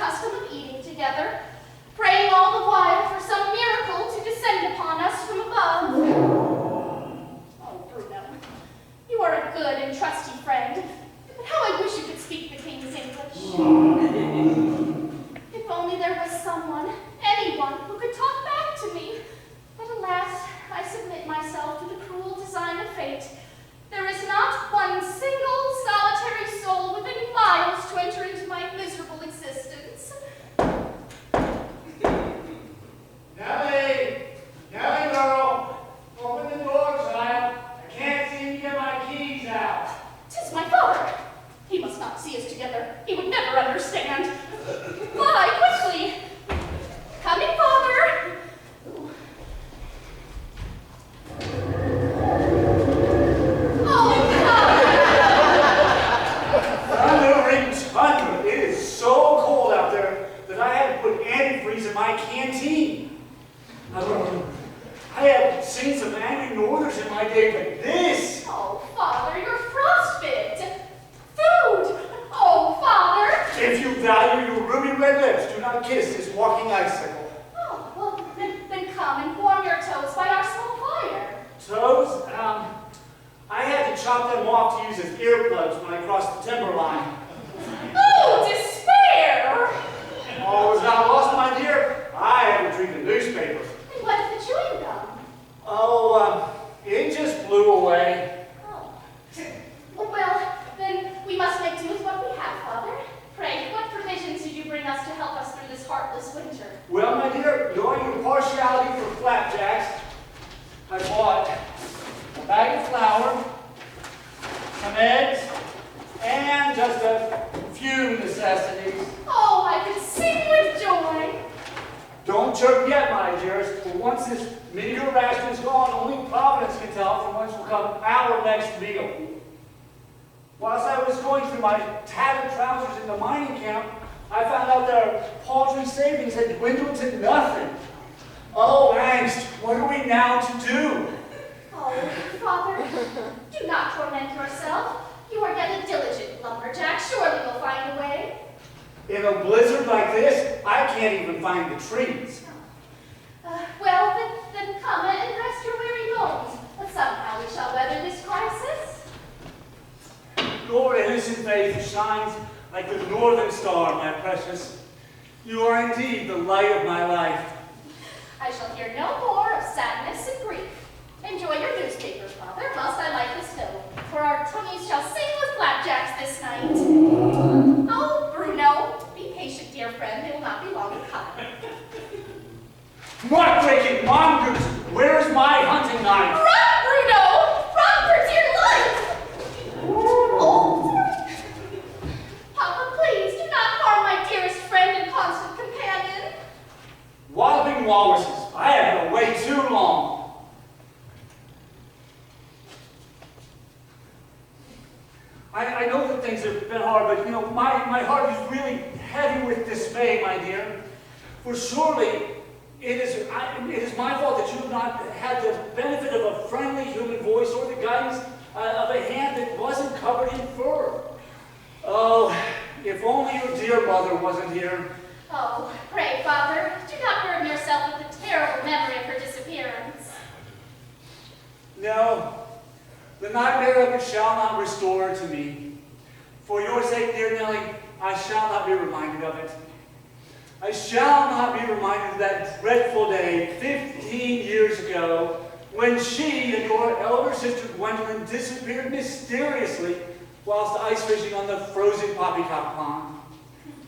custom of eating together, praying all the while for some miracle to descend upon us from above. Oh, Bruno, you are a good and trusty friend, but how I wish you could speak the king's English. If only there was someone, anyone, who could talk back to me. But alas, I submit myself to the cruel design of fate. There is not one single solitary soul within miles to enter into my miserable existence. Nellie! Nellie, girl! Open the door, child. I can't seem to get my keys out. 'Tis my father. He must not see us together. He would never understand. Fly, quickly! Coming, father! Thunder! It is so cold out there that I had to put antifreeze in my canteen. I have seen some angry northers in my day, but this... Oh, father, you're frostbit. Food! Oh, father! If you value your ruby red lips, do not kiss this walking icicle. Oh, well, then come and warm your toes by our small fire. Toes? I had to chop them off to use as earplugs when I crossed the timberline. Oh, despair! All was not lost, my dear. I had to retrieve the newspaper. And what of the chewing gum? Oh, it just blew away. Oh. Well, then we must make do with what we have, father. Pray, what provisions did you bring us to help us through this heartless winter? Well, my dear, knowing your partiality for flapjacks, I bought a bag of flour, some eggs, and just a few necessities. Oh, I could sing with joy. Don't chirp yet, my dearest, for once this meager ration is gone, only Providence can tell from whence will come our next meal. Whilst I was going through my tattered trousers in the mining camp, I found out that our paltry savings had dwindled to nothing. Oh, angst, what are we now to do? Oh, father, do not torment yourself. You are yet a diligent lumberjack. Surely you'll find a way. In a blizzard like this, I can't even find the trees. Well, then come and rest your weary bones. But somehow we shall weather this crisis. Your innocent face shines like the northern star, my precious. You are indeed the light of my life. I shall hear no more of sadness and grief. Enjoy your newspaper, father, whilst I light this hill, for our tummies shall sing with flapjacks this night. Oh, Bruno, be patient, dear friend. They will not be long in coming. Muckraking mongoose! Where is my hunting knife? Run, Bruno! Run for dear life! Oh, Papa, please, do not harm my dearest friend and constant companion. Walloping walruses. I have been away too long. I know that things have been hard, but, you know, my heart is really heavy with dismay, my dear. For surely it is my fault that you have not had the benefit of a friendly human voice or the guidance of a hand that wasn't covered in fur. Oh, if only your dear mother wasn't here. Oh, pray, father, do not burden yourself with the terrible memory of her disappearance. No. The nightmare of it shall not restore to me. For your sake, dear Nellie, I shall not be reminded of it. I shall not be reminded of that dreadful day 15 years ago when she and your elder sister Gwendolyn disappeared mysteriously whilst ice fishing on the frozen poppycock pond.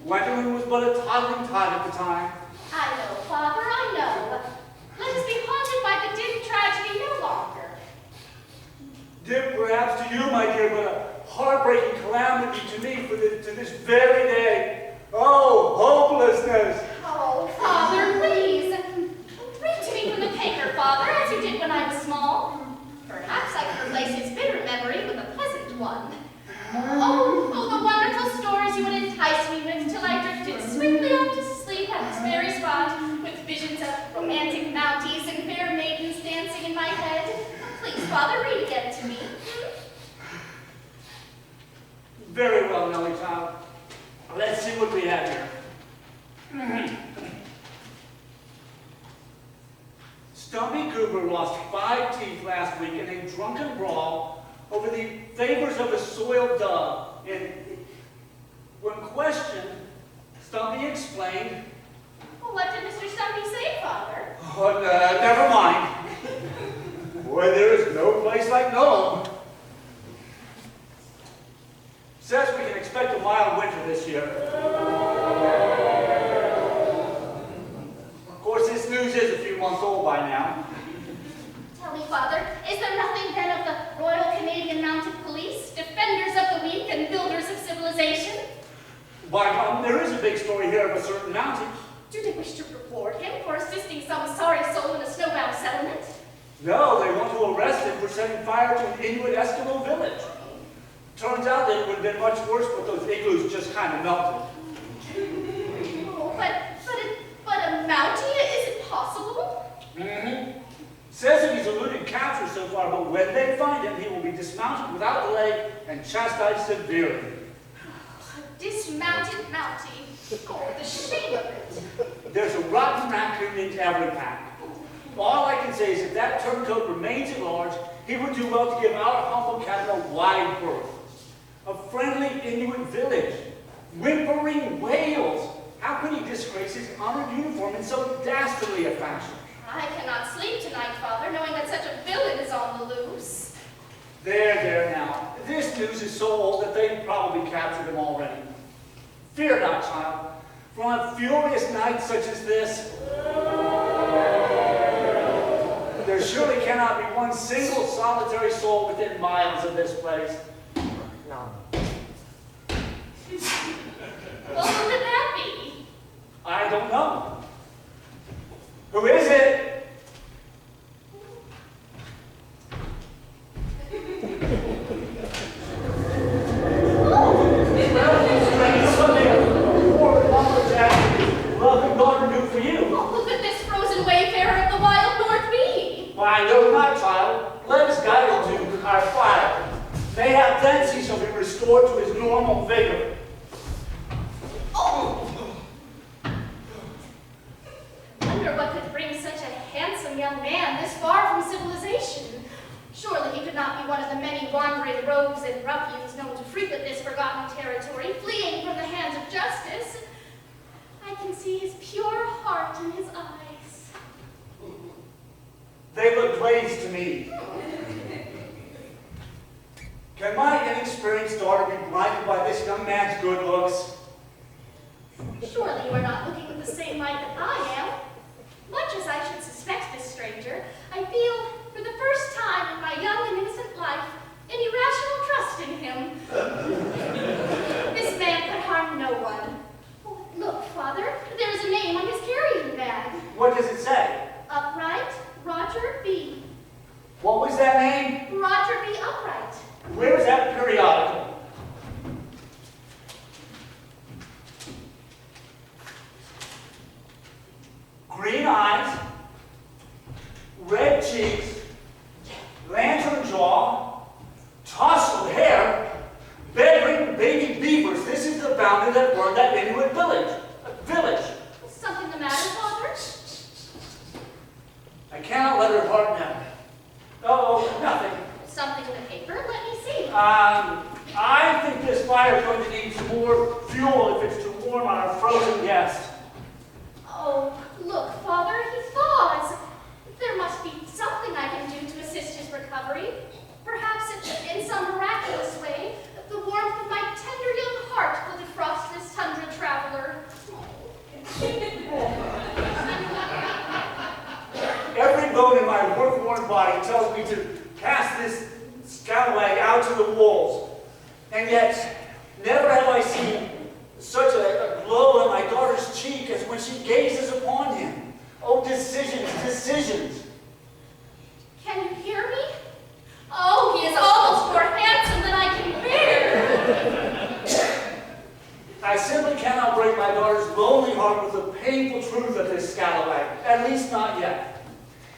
Gwendolyn was but a toddling tot at the time. I know, father, I know. Let us be haunted by the dim tragedy no longer. Dim perhaps to you, my dear, but a heartbreaking calamity to me to this very day. Oh, hopelessness! Oh, father, please. Read to me from the paper, father, as you did when I was small. Perhaps I could replace his bitter memory with a pleasant one. Oh, the wonderful stories you would entice me with till I drifted sweetly off to sleep at this very spot, with visions of romantic mounties and fair maidens dancing in my head. Please, father, read again to me. Very well, Nellie child. Let's see what we have here. Stumpy Goober lost 5 teeth last week in a drunken brawl over the favors of a soiled dove. And when questioned, Stumpy explained, Well, what did Mr. Stumpy say, Father? "Oh, never mind. Boy, there is no place like Nome. Says we can expect a mild winter this year. Of course, this news is a few months old by now. Tell me, Father, is there nothing then of the Royal Canadian Mounted Police, defenders of the weak and builders of civilization? Why, there is a big story here of a certain mountain. Do they wish to reward him for assisting some sorry soul in a snowbound settlement? No, they want to arrest him for setting fire to an Inuit Eskimo village. Turns out that it would have been much worse, but those igloos just kind of melted. Oh, but a mountie? Is it possible? Mm-hmm. Says that he's eluded capture so far, but when they find him, he will be dismounted without delay and chastised severely. A dismounted mountie. Oh, the shame of it. There's a rotten raccoon in every pack. All I can say is if that turncoat remains at large, he would do well to give our humble captain a wide berth. A friendly Inuit village. Whimpering whales. How could he disgrace his honored uniform in so dastardly a fashion? I cannot sleep tonight, Father, knowing that such a villain is on the loose. There now. This news is so old that they've probably captured him already. Fear not, child. For on a furious night such as this, there surely cannot be one single solitary soul within miles of this place. Well, who could that be? I don't know. Who is it? Loving daughter new for you. Oh, who could this frozen wayfarer of the wild north be? Why, I know not, child. Let us guide him to our fire. Mayhap thence he shall be restored to his normal vigor. Oh! Wonder what could bring such a handsome young man this far from civilization. Surely he could not be one of the many wandering rogues and ruffians known to frequent this forgotten territory, fleeing from the hands of justice. I can see his pure heart in his eyes. They look glazed to me. Can my inexperienced daughter be blinded by this young man's good looks? Surely you are not looking with the same light that I am. Much as I should suspect this stranger, I feel, for the first time in my young and innocent life, an irrational trust in him. This man could harm no one. Oh, look, Father, there is a name on his carrying bag. What does it say? Upright, Roger B. What was that name? Roger B. Upright. Where is that periodical? Green eyes, red cheeks, lantern jaw, tousled hair, bedridden baby beavers. This is the bounty that burned that Inuit village. Is something the matter, Father? I cannot let her heart know. Oh, nothing. Something in the paper? Let me see. I think this fire is going to need some more fuel if it's to warm our frozen guest. Oh, look, Father, he thaws. There must be something I can do to assist his recovery. Perhaps in some miraculous way, the warmth of my tender young heart will defrost this tundra traveler. Every bone in my work-worn body tells me to cast this scallywag out to the wolves. And yet, never have I seen such a glow on my daughter's cheek as when she gazes upon him. Oh, decisions, decisions. Can you hear me? Oh, he is almost more handsome than I can bear. I simply cannot break my daughter's lonely heart with the painful truth of this scallywag, at least not yet.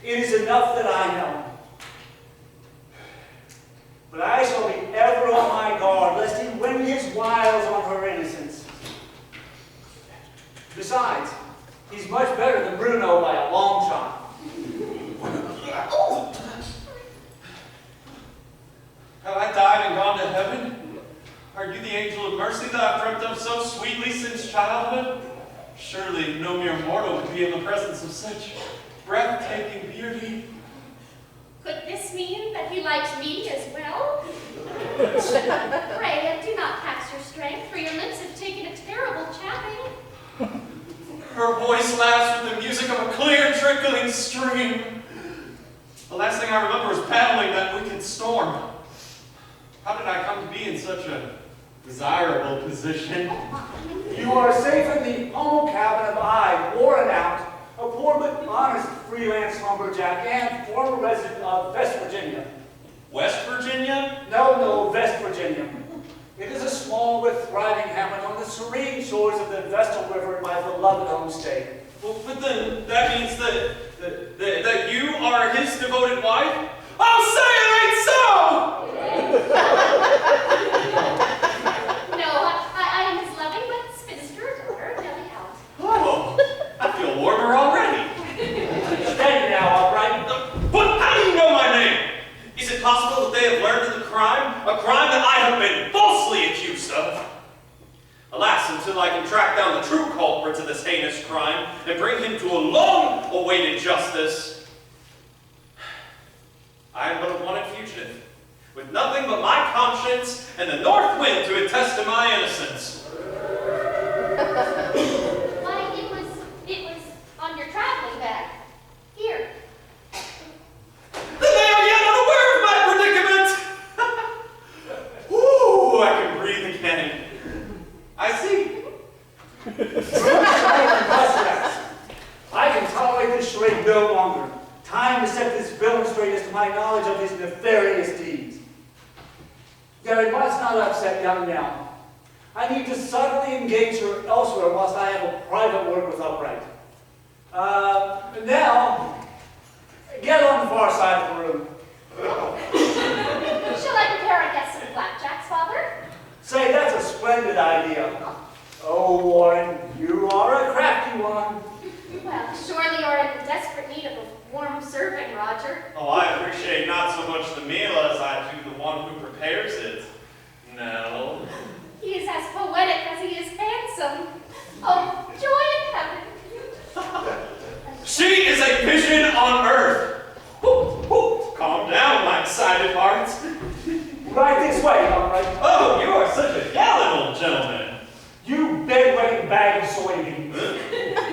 It is enough that I know. But I shall be ever on my guard, lest he win his wiles on her innocence. Besides, he's much better than Bruno by a long shot. Have I died and gone to heaven? Are you the angel of mercy that I've dreamt of so sweetly since childhood? Surely no mere mortal could be in the presence of such breathtaking beauty. Could this mean that he likes me as well? Pray, do not tax your strength, for your lips have taken a terrible chapping. Her voice laughs with the music of a clear, trickling stream. The last thing I remember is battling that wicked storm. How did I come to be in such a desirable position? You are safe in the humble cabin of I, worn out, a poor but honest freelance lumberjack and former resident of West Virginia. West Virginia? No, West Virginia. It is a small but thriving hamlet on the serene shores of the Vestal River, my beloved home state. Well, but then that means that you are his devoted wife? I'll say it ain't so! No, I am his loving but spinster daughter, Nellie out. Oh, I feel warmer already. Steady now, all right? But how do you know my name? Is it possible that they have learned of the crime? A crime that I have been falsely accused of? Alas, until I can track down the true culprit of this heinous crime and bring him to a long-awaited justice, I am but a wanted fugitive, with nothing but my conscience and the north wind to attest to my innocence. Why, it was on your traveling bag. Here. Then they are yet unaware of my predicament! Ooh, I can breathe again. I see. I can tolerate this charade no longer. Time to set this villain straight as to my knowledge of his nefarious deeds. Yet I must not upset young Nell. I need to subtly engage her elsewhere whilst I have a private word with Upright. Nell, get on the far side of the room. Shall I prepare a guest some flapjacks, Father? Say, that's a splendid idea. Oh, Warren, you are a crafty one. Well, surely you're in desperate need of a warm serving, Roger. Oh, I appreciate not so much the meal as I do the one who prepares it. No. He is as poetic as he is handsome. Oh, joy in heaven. She is a vision on earth. Calm down, my excited heart. Right this way, Upright. Oh, you are such a gallant old gentleman. You bedwetting bag of soybeans.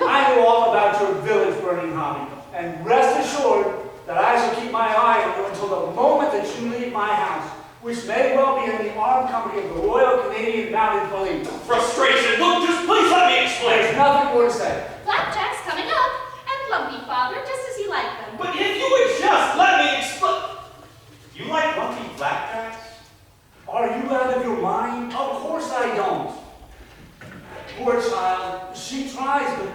I know all about your village burning hobby, and rest assured that I shall keep my eye on you until the moment that you leave my house, which may well be in the armed company of the Royal Canadian Mounted Police. Frustration. Look, just please let me There's explain. nothing more to say. Flapjacks coming up, and lumpy, Father, just as you like them. But if you would just let me explain. You like lumpy flapjacks? Are you out of your mind? Of course I don't. Poor child. She tries, but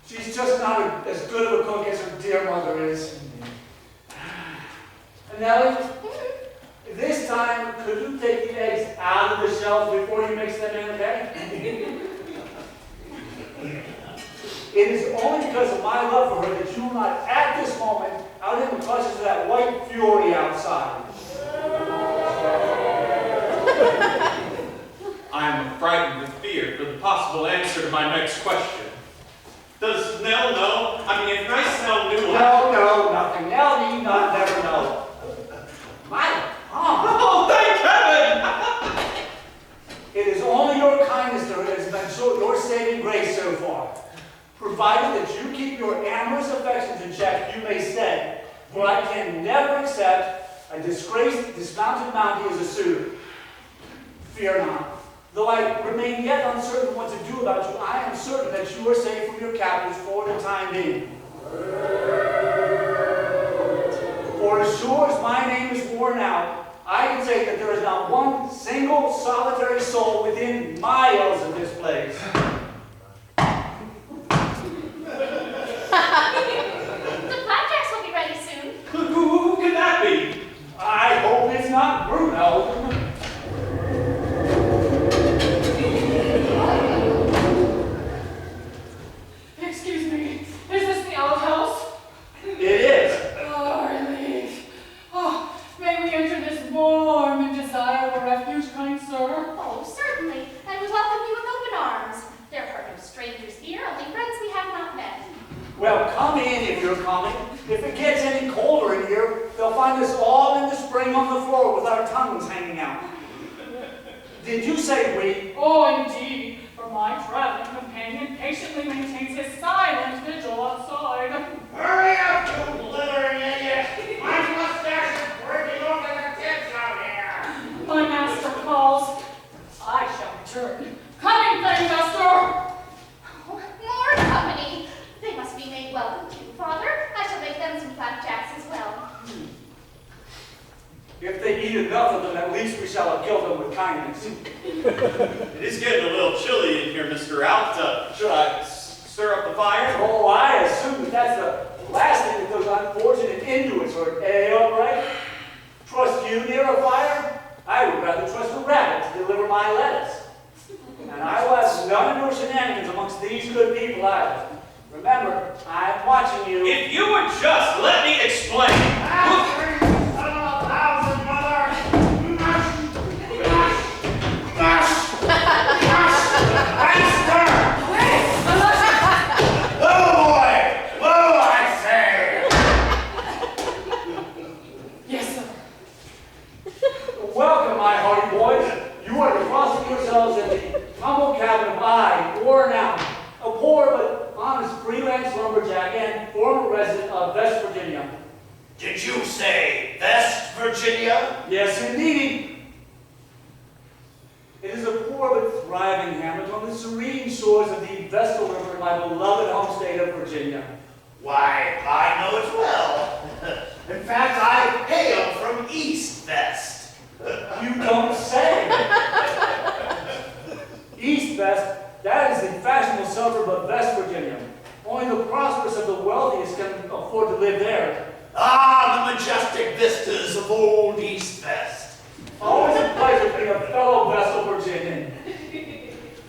she's just not as good of a cook as her dear mother is. And Nellie, this time, could you take the eggs out of the shells before you mix them in, okay? It is only because of my love for her that you are not at this moment out in the clutches of that white fury outside. I am frightened with fear for the possible answer to my next question. Does Nell know? I mean, if nice Nell knew... No, nothing. Nell need not never know. My Oh, thank heaven! It is only your kindness to her that has been your saving grace so far. Provided that you keep your amorous affections in check, you may stay. For I can never accept a disgraced, dismounted Mountie as a suitor. Fear not. Though I remain yet uncertain what to do about you, I am certain that you are safe from your captors for the time being. For as sure as my name is worn out, I can say that there is not one single solitary soul within miles of this place. The flapjacks will be ready soon. Who could that be? I hope it's not Bruno. If it gets any colder in here, they'll find us all in the spring on the floor with our tongues hanging out. Did you say we? Oh, indeed, for my traveling companion patiently maintains his silent vigil outside. Hurry up, you blithering idiot! My mustache is breaking over the tips out here! My master calls. I shall return. Coming, Playmaster! Oh, more company. They must be made welcome too, Father. I shall make them some flapjacks as well. If they eat enough of them, at least we shall have killed them with kindness. It is getting a little chilly in here, Mr. Out. Should I stir up the fire? Oh, I assume that that's the last thing that those unfortunate Inuits are right? Trust you near a fire? I would rather trust a rabbit to deliver my lettuce. And I will have none of your shenanigans amongst these good people either. Remember, I'm watching you. If you would just let me explain. Welcome, my hearty boys. You are depositing yourselves in the humble cabin of I, worn out, a poor but honest freelance lumberjack and former resident of West Virginia. Did you say West Virginia? Yes, indeed. It is a poor but thriving hamlet on the serene shores of the Vestal River in my beloved home state of Virginia. Why, I know it well. In fact, I hail from East West. You don't say. East West, that is the fashionable suburb of West Virginia. Only the prosperous of the wealthiest can afford to live there. Ah, the majestic vistas of old East West. Always a pleasure to be a fellow Vestal Virginian.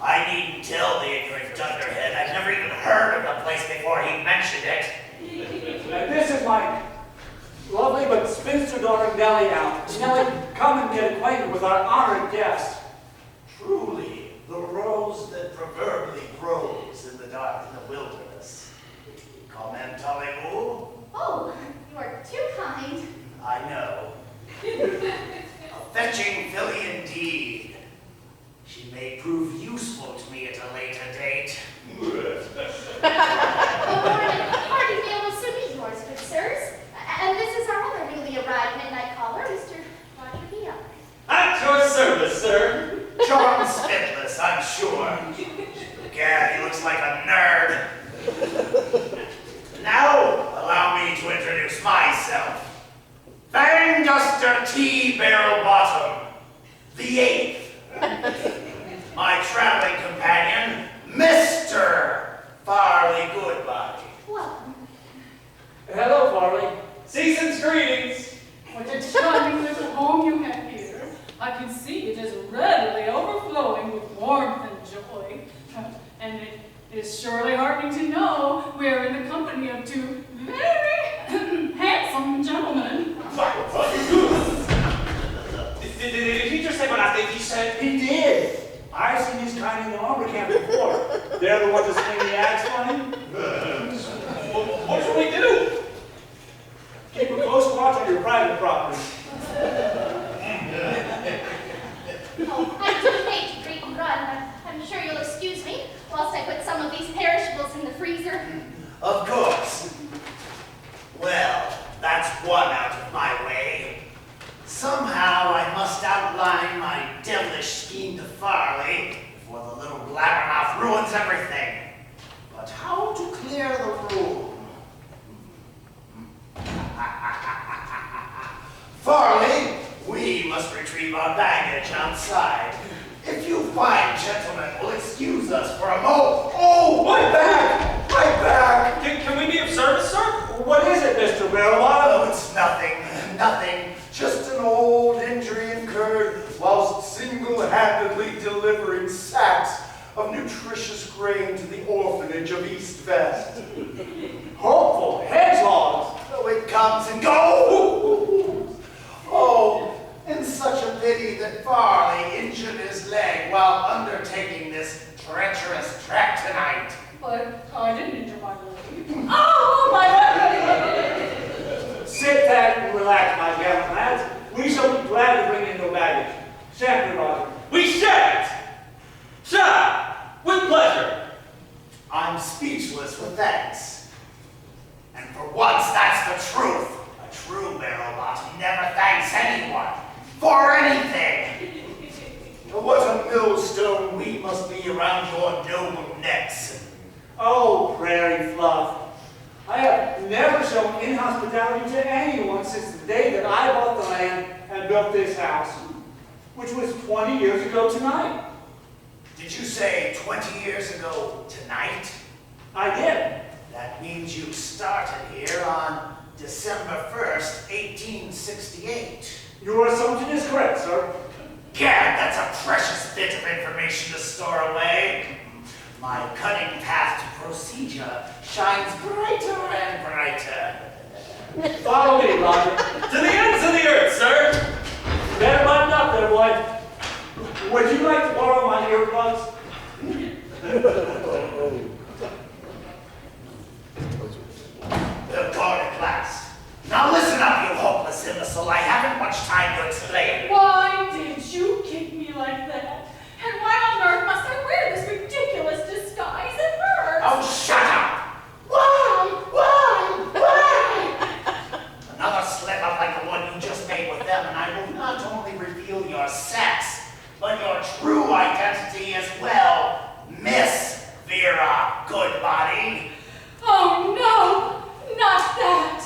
I needn't tell the ignorant dunderhead. I've never even heard of the place before he mentioned it. And this is my lovely but spinster daughter, Nellie out. Nellie, come and get acquainted with our honored guest. Truly, the rose that proverbially grows in the wilderness. Comment, allez-vous? Oh, you are too kind. I know. A fetching filly indeed. She may prove useful to me at a later date. Oh, hearty meal will soon be yours, good sirs. And this is our other newly arrived midnight caller, Mr. Roger Dion. At your service, sir. John Spitless, I'm sure. Gad, he looks like a nerd. Now, allow me to introduce myself. Fanguster T. Barrel Bottom, the 8th. My traveling companion, Mr. Farley Goodbody. Welcome. Hello, Farley. Season's greetings. What a charming little home you have here. I can see it is readily overflowing with warmth and joy. And it is surely heartening to know we are in the company of two very handsome gentlemen. Did he just say what I think he said? He did. I've seen these kind in the lumber camp before. They're the ones that swing the axe funny. What should we do? Keep a close watch on your private property. Oh, I do hate to greet and run. I'm sure you'll excuse me whilst I put some of these perishables in the freezer. Of course. Well, that's one out of my way. Somehow I must outline my devilish scheme to Farley before the little blabbermouth ruins everything. But how to clear the room? Farley, we must retrieve our baggage outside. If you fine gentlemen will excuse us for a moment. Oh, my back! My back! Can we be of service, sir? What is it, Mr. Barrelbottom? Oh, it's nothing. Nothing. Just an old injury incurred whilst single-handedly delivering sacks of nutritious grain to the orphanage of East West. Hopeful hedgehogs. So it comes and goes. Oh, and such a pity that Farley injured his leg while undertaking this treacherous trek tonight. But I didn't injure my leg. Oh, my leg! Relax, my gallant lads. We shall be glad to bring in no baggage. Shan't we, Roger? We shan't! Shall! With pleasure! I'm speechless with thanks. And for once, that's the truth. A true barrel-bot never thanks anyone for anything. What a millstone we must be around your noble necks. Oh, prairie fluff. I have never shown inhospitality to anyone since the day that I bought the land and built this house, which was 20 years ago tonight. Did you say 20 years ago tonight? I did. That means you started here on December 1st, 1868. Your assumption is correct, sir. Gad, that's a precious bit of information to store away. My cunning path to procedure shines brighter and brighter. Follow me, Roger. To the ends of the earth, sir! Better button up there, boy. Would you like to borrow my earplugs? They're gone at last. Now listen up, you hopeless imbecile. I haven't much time to explain. Why did you kick me like that? And why on earth must I wear this ridiculous disguise? It hurts. Oh, shut up! Why? Another slip up like the one you just made with them, and I will not only reveal your sex, but your true identity as well, Miss Vera Goodbody. Oh no, not that.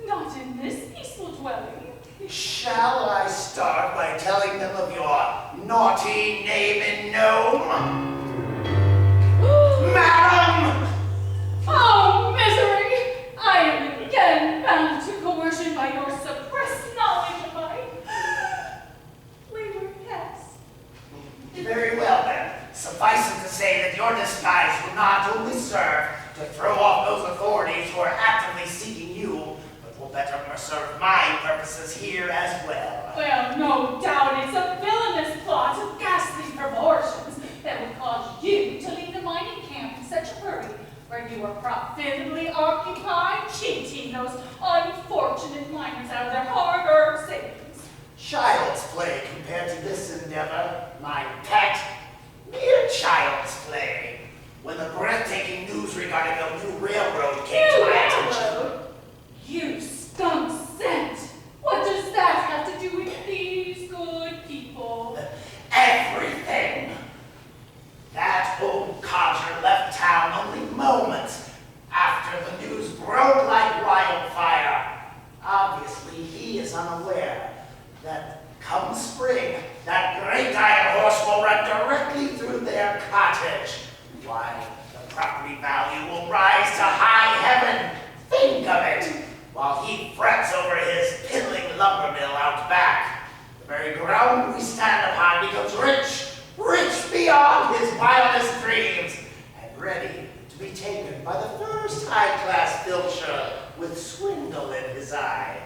Not in this peaceful dwelling. Shall I start by telling them of your naughty name and gnome? Madam! Oh, misery! I am again bound to coercion by your suppressed knowledge of my wayward past. Very well then. Suffice it to say that your disguise will not only serve to throw off those authorities who are actively seeking you, but will better serve my purposes here as well. Well, no doubt it's a villainous plot of ghastly proportions that would cause you to leave the mining camp in such a hurry, where you were profitably occupied cheating those unfortunate miners out of their hard-earned savings. Child's play compared to this endeavor, my pet. Mere child's play. When the breathtaking news regarding the new railroad came to my attention. You skunk scent! What does that have to do with these good people? Everything. That old codger left town only moments after the news broke like wildfire. Obviously, he is unaware that come spring, that great iron horse will run directly through their cottage. Why, the property value will rise to high heaven. Think of it. While he frets over his piddling lumber mill out back, the very ground we stand upon becomes rich, rich beyond his wildest dreams, and ready to be taken by the first high-class filcher with swindle in his eye.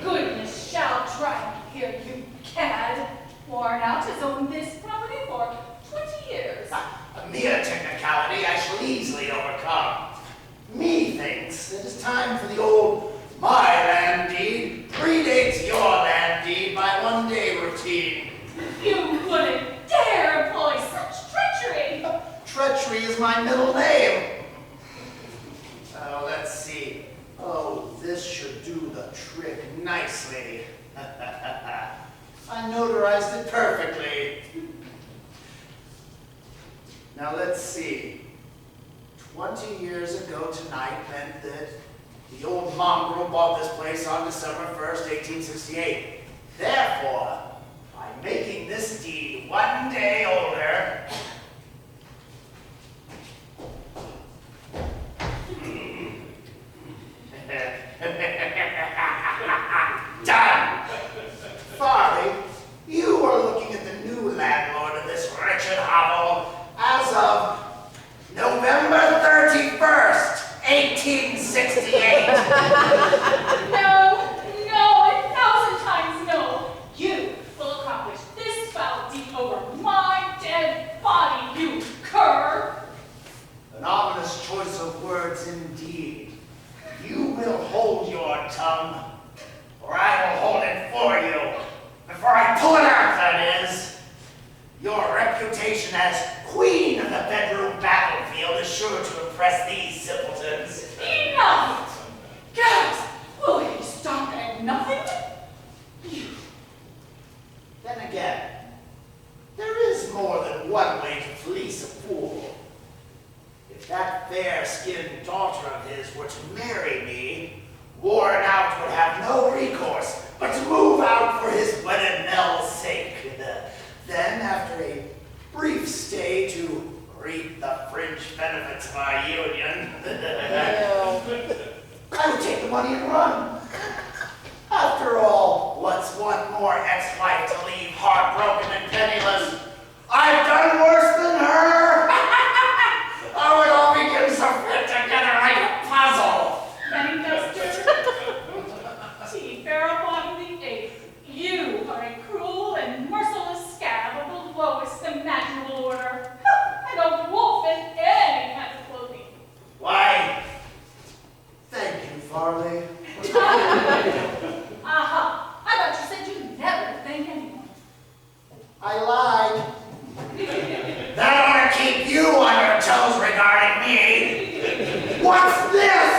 Goodness shall triumph here, you cad. Worn out has owned this property for 20 years. A mere technicality I shall easily overcome. Methinks it is time for the old my land deed predates your land deed by 1 day routine. You wouldn't dare employ such treachery. Treachery is my middle name. Let's see. Oh, this should do the trick nicely. I notarized it perfectly. Now let's see. 20 years ago tonight meant that the old mongrel bought this place on December 1st, 1868. Therefore, by making this deed 1 day older, done! Farley, you are looking at the new landlord of this wretched hovel as of November 31st, 1868. No, 1,000 times no. You will accomplish this foul deed over my tongue, or I will hold it for you. Before I pull it out, that is. Your reputation as queen of the bedroom battlefield is sure to impress these simpletons. Enough! Guys, will he stop at nothing? Then again, there is more than one way to fleece a fool. If that fair-skinned daughter of his were to marry me, worn out would have no recourse but to move out for his wedded Nell's sake. Then, after a brief stay to reap the fringe benefits of our union, I would take the money and run. After all, what's one more ex-wife to leave heartbroken and penniless? I've done worse than her! Oh, it all begins to fit together like a puzzle. And Duster, teeth are upon the eighth. You are a cruel and merciless scab of the lowest imaginable order, and a wolf in any kind of clothing. Why, thank you, Farley. Aha! I thought you said you'd never thank anyone. I lied. That ought to keep you on your toes regarding me. What's this?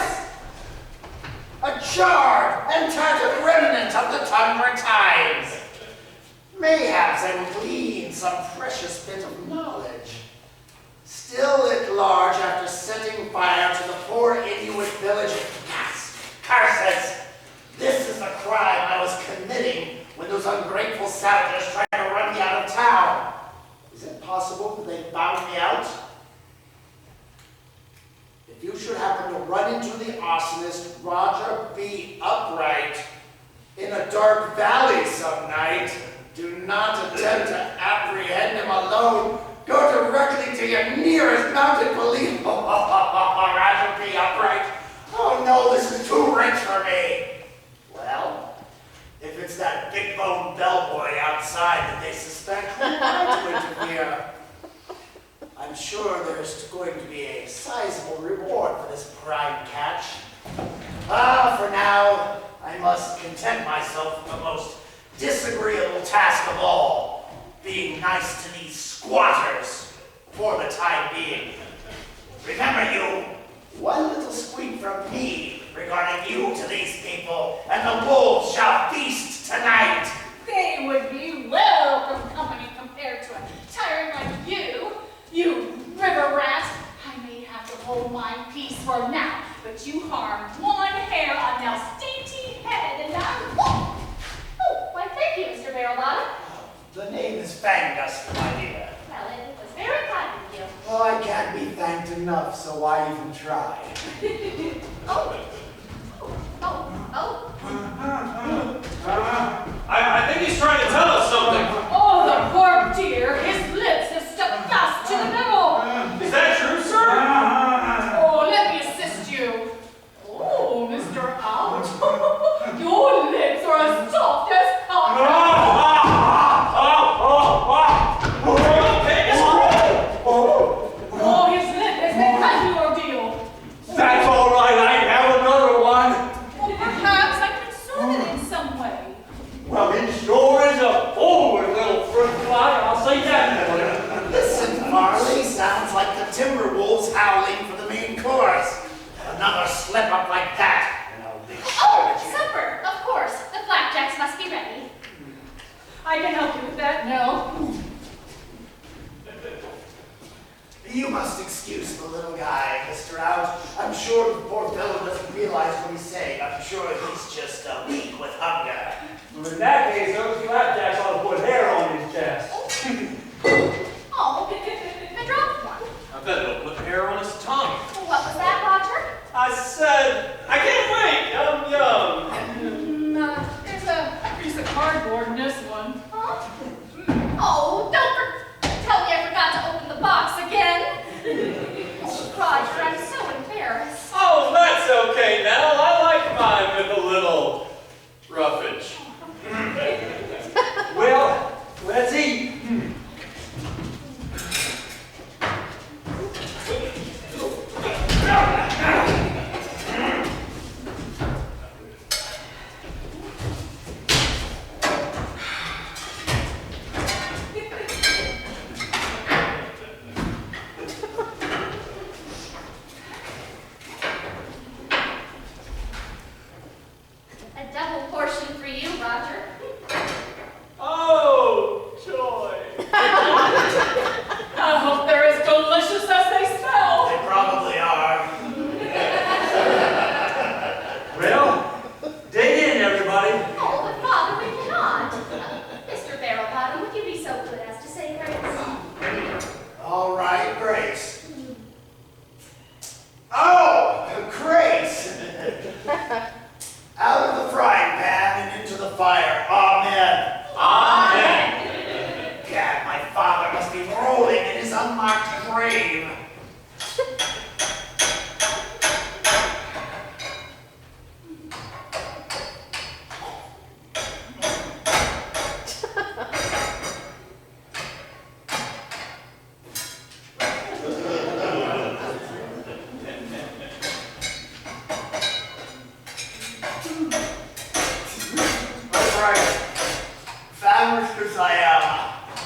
A charred and tattered remnant of the Tunbridge times. Mayhaps I will glean some precious bit of knowledge. Still at large after setting fire to the poor Inuit village of Carses. This is the crime I was committing when those ungrateful savages tried to run me out of town. Is it possible that they found me out? If you should happen to run into the arsonist Roger B. Upright in a dark valley some night, do not attempt to apprehend him alone. Go directly to your nearest mounted police. Roger B. Upright. Oh no, this is too rich for me. Well, if it's that big-boned bellboy outside that they suspect, who am I to interfere? I'm sure there's going to be a sizable reward for this prime catch. For now, I must content myself with the most disagreeable task of all, being nice to these squatters for the time being. Remember you, one little squeak from me regarding you to these people, and the wolves shall feast tonight. They would be welcome company compared to a tyrant like you. You river rat! I may have to hold my peace for now, but you harmed one hair on Nell's dainty head, and now... Oh, why thank you, Mr. Barrelbottom. The name is Fangdust, my dear. Well, it was very kind of you. Well, I can't be thanked enough, so why even try? I think he's trying to tell us something. Oh, the poor dear, his lips have stuck fast to the metal. Is that true, sir? Oh, let me assist you. Oh, Mr. Out. Your lips are as soft as cotton. Oh, his lip has been cut, you ordeal. That's all right, I have another one. Well, perhaps I can soothe it in some way. Well, he sure is a forward little fruit fly, I'll say that. Listen, Farley, sounds like the Timberwolves howling for the main chorus. Another slip-up like that, and I'll be Oh, supper, of course. The flapjacks must be ready. I can help you with that, Nell. You must excuse the little guy, Mr. Out. I'm sure the poor fellow doesn't realize what he's saying. I'm sure he's just weak with hunger. Well, in that case, those flapjacks ought to put hair on his chest. Oh, I dropped one. I bet it'll put hair on his tongue. What was that, Roger? I said, I can't wait. Yum. There's a... Piece of cardboard in this one. Huh? Oh, tell me I forgot to open the box again. Oh, Roger, I'm so embarrassed. Oh, that's okay, Nell. I like mine with a little roughage. Well, let's eat. dream.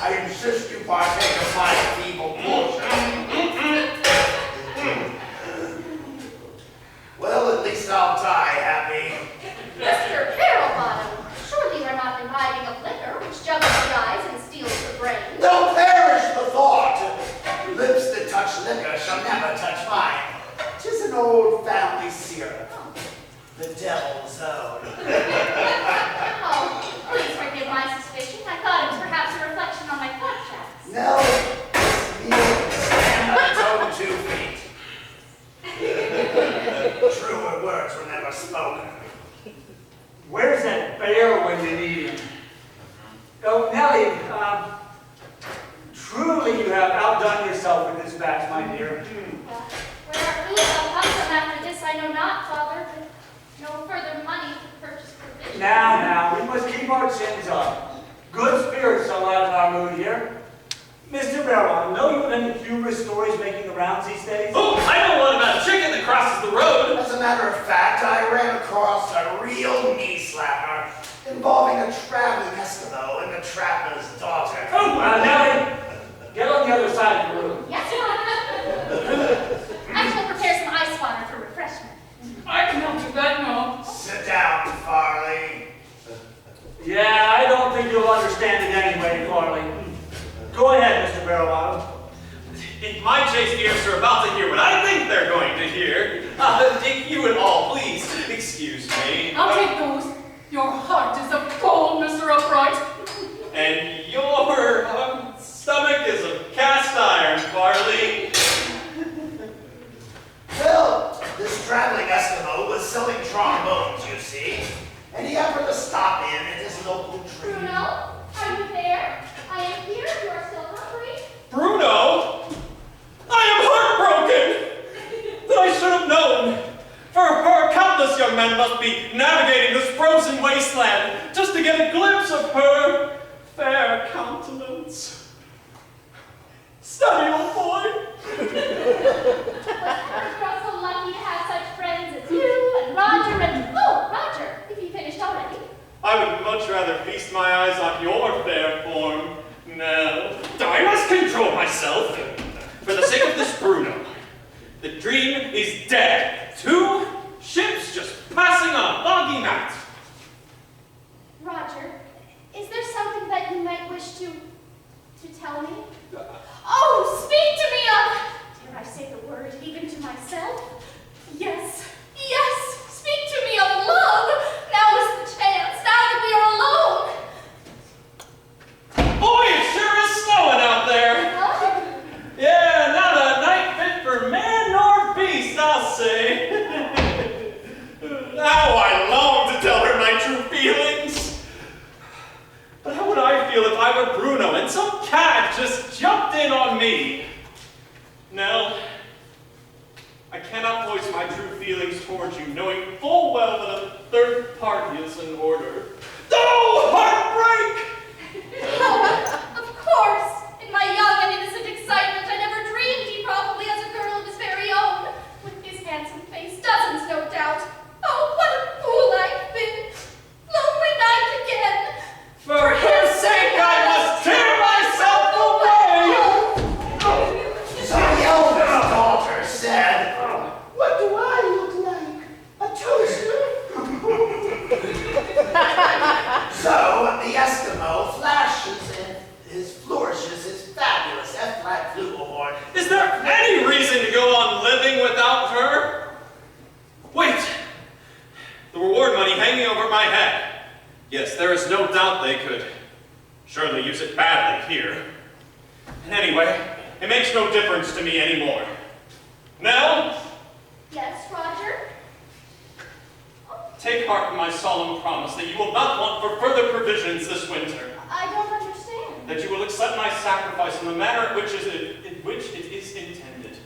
I insist you partake of my feeble portion. Well, at least I'll die happy. Mr. Barrowbottom, surely you're not imbibing of liquor which juggles the eyes and steals the brain. They'll perish the thought. Lips that touch liquor shall never touch mine. 'Tis an old family syrup. The devil's own. Oh, please forgive my suspicion. I thought it was perhaps a reflection on my flapjacks. No, you stand on its own 2 feet. Truer words were never spoken. Where's that bear when you need him? Oh, Nellie, truly you have outdone yourself with this batch, my dear. Where our food shall come from after this, I know not, Father, but no further money to purchase provisions. Now, we must keep our chins up. Good spirits shall lighten our mood here. Mr. Barrowbottom, know you of any humorous stories making the rounds these days? Oh, I know one about a chicken that crosses the road. As a matter of fact, I ran across a real knee slapper involving a traveling Eskimo and the trapper's daughter. Oh, Nellie, get on the other side of the room. Yes, Father. I shall prepare some ice water for refreshment. I can help do that, no. Sit down, Farley. Yeah, I don't think you'll understand it anyway, Farley. Go ahead, Mr. Barrowbottom. If my chaste ears are about to hear what I think they're going to hear, you would all please excuse me. I'll take those. Your heart is of gold, Mr. Upright. And your stomach is of cast iron, Farley. Well, this traveling Eskimo was selling trombones, you see, and he happened to stop in at his local tree. Bruno, are you there? I am here. You are still hungry. Bruno, I am heartbroken that I should have known. For countless young men must be navigating this frozen wasteland just to get a glimpse of her fair countenance. Steady, old boy. We're so lucky to have such friends as you and Roger and... Oh, Roger, if you finished already. I would much rather feast my eyes on your fair form. No, I must control myself. For the sake of this Bruno, the dream is dead. 2 ships just passing on a foggy night. Roger, is there something that you might wish to tell me? Oh, speak to me of... Dare I say the word even to myself? Yes, yes, speak to me of love. Now is the chance, now that we are alone. Boy, it sure is snowing out there. Huh? Yeah, not a night fit for man nor beast, I'll say. How I long to tell her my true feelings. But how would I feel if I were Bruno and some cat just jumped in on me? No, I cannot voice my true feelings towards you, knowing full well that a third party is in order. Oh, heartbreak! Oh, of course. In my young and innocent excitement, I never dreamed he probably has a girl of his very own. With his handsome face, dozens, no doubt. Oh, what a fool I've been. Lonely night again. For his sake, I must tear myself away! So the eldest daughter said, "What do I look like? A toaster?" So the Eskimo flashes and flourishes his fabulous F-flat flugelhorn. Is there any reason to go on living without her? Wait! The reward money hanging over my head. Yes, there is no doubt they could surely use it badly here. And anyway, it makes no difference to me anymore. Nell, Yes, Roger? take heart in my solemn promise that you will not want for further provisions this winter. I don't understand. that you will accept my sacrifice in the manner in which it is intended,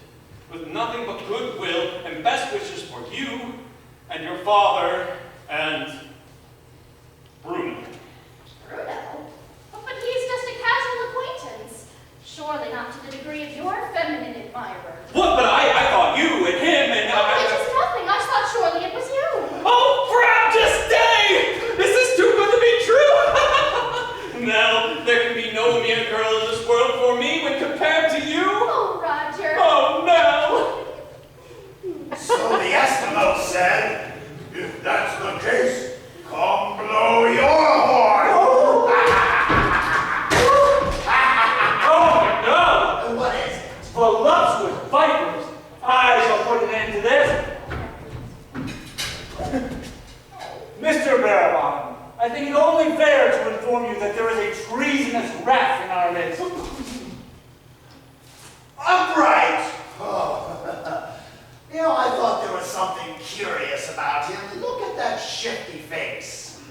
with nothing but goodwill and best wishes for you and your father and Bruno. Bruno? But he is just a casual acquaintance. Surely not to the degree of your feminine admirer. What? But I thought you and him and... It is nothing. I thought surely it was you. Oh, Baptist Day! Is this too good to be true? No, there can be no mere girl in this world for me when compared to you. Oh, Roger. Oh, no! So the Eskimo said, if that's the case, come blow your horn. Oh, no! What is it? Voluptuous vipers! I shall put an end to this. Mr. Barabon, I think it only fair to inform you that there is a treasonous rat in our midst. Upright! Oh. You know, I thought there was something curious about him. Look at that shifty face.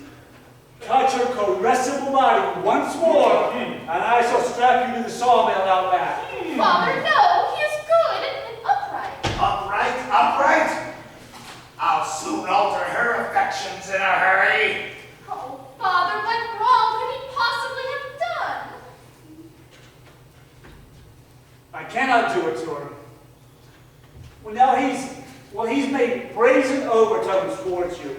Touch your caressable body once more, and I shall strap you to the sawmill out back. Father, no. He is good and upright. Upright, upright? I'll soon alter her affections in a hurry. Oh, Father, what wrong could he possibly have done? I cannot do it to her. Well, now he's made brazen overtones towards you.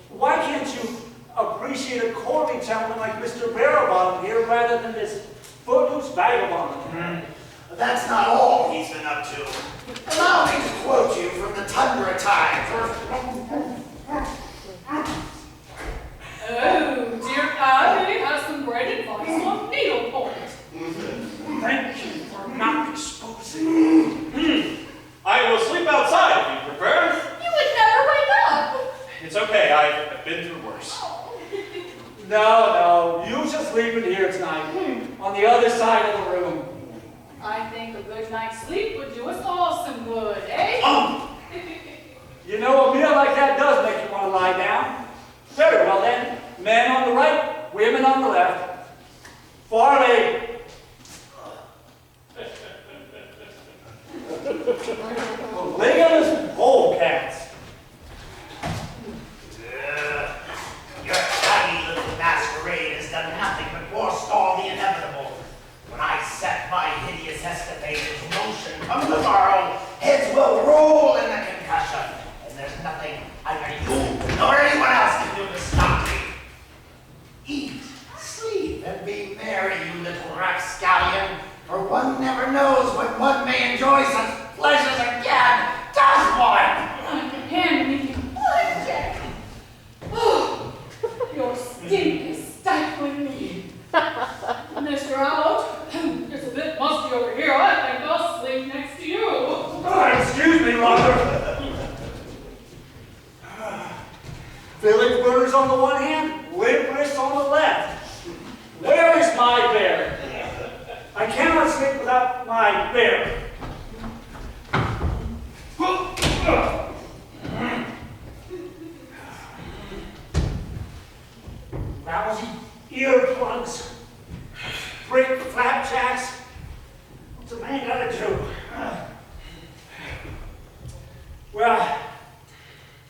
Why can't you appreciate a courtly gentleman like Mr. Barabon here rather than this footloose vagabond? That's not all he's been up to. Allow me to quote you from the Tundra Times. Oh, dear Abby has some great advice on needlepoint. Thank you for not exposing. I will sleep outside if you prefer. You would never wake up. It's okay, I've been through worse. Oh. No, you shall sleep in here tonight, on the other side of the room. I think a good night's sleep would do us all some good, eh? You know, a meal like that does make you want to lie down. Very well then, men on the right, women on the left. Farley. Polygamous polecats. Your tiny little masquerade has done nothing but forestall the inevitable. When I set my hideous escapade into motion, come tomorrow, heads will roll in the concussion, and there's nothing either you nor anyone else can do to stop me. Eat, sleep, and be merry, you little rapscallion, for one never knows when one may enjoy such pleasures again, does one? Hand me. Roger. Oh, your stink is stifling me. Mr. Out, it's a bit musty over here. I think I'll sleep next to you. Excuse me, Roger. Village burners on the one hand, limp wrists on the left. Where is my bear? I cannot sleep without my bear. Lousy earplugs, brick flapjacks. What's a man gotta do? Well,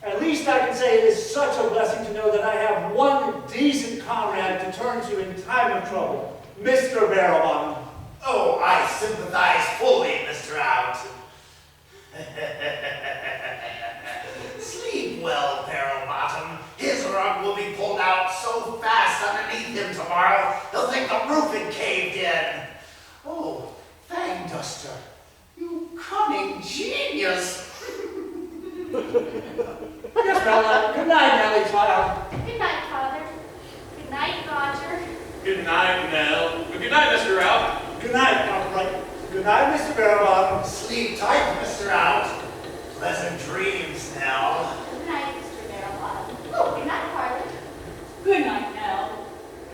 at least I can say it is such a blessing to know that I have one decent comrade to turn to in time of trouble, Mr. Barabon. Oh, I sympathize fully, Mr. Out. Sleep well, Barrel Bottom. His rug will be pulled out so fast underneath him tomorrow, he'll think the roof had caved in. Oh, Fang Duster, you cunning genius. Yes, Bella. Good night, Nellie, child. Good night, Father. Good night, Roger. Good night, Nell. Good night, Mr. Ralph. Good night, Comrade. Good night, Mr. Barabon. Sleep tight, Mr. Out. Pleasant dreams, Nell. Good night, Mr. Barrowbottom. Oh, good night, Harley. Good night, Nell.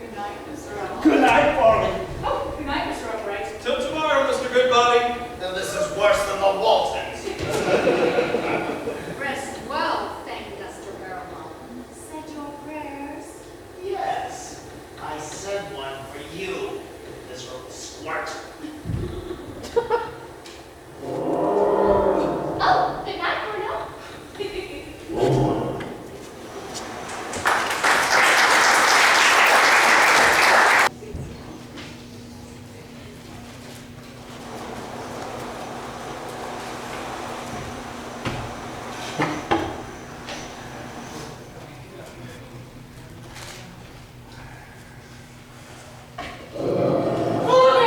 Good night, Mr. Out. Good night, Farley. Oh, good night, Mr. Upright. Till tomorrow, Mr. Goodbody. Now this is worse than the Waltons. Rest well, thank you, Mr. Barrowbottom. Said your prayers. Yes, I said one for you report. Oh, good night, Bruno.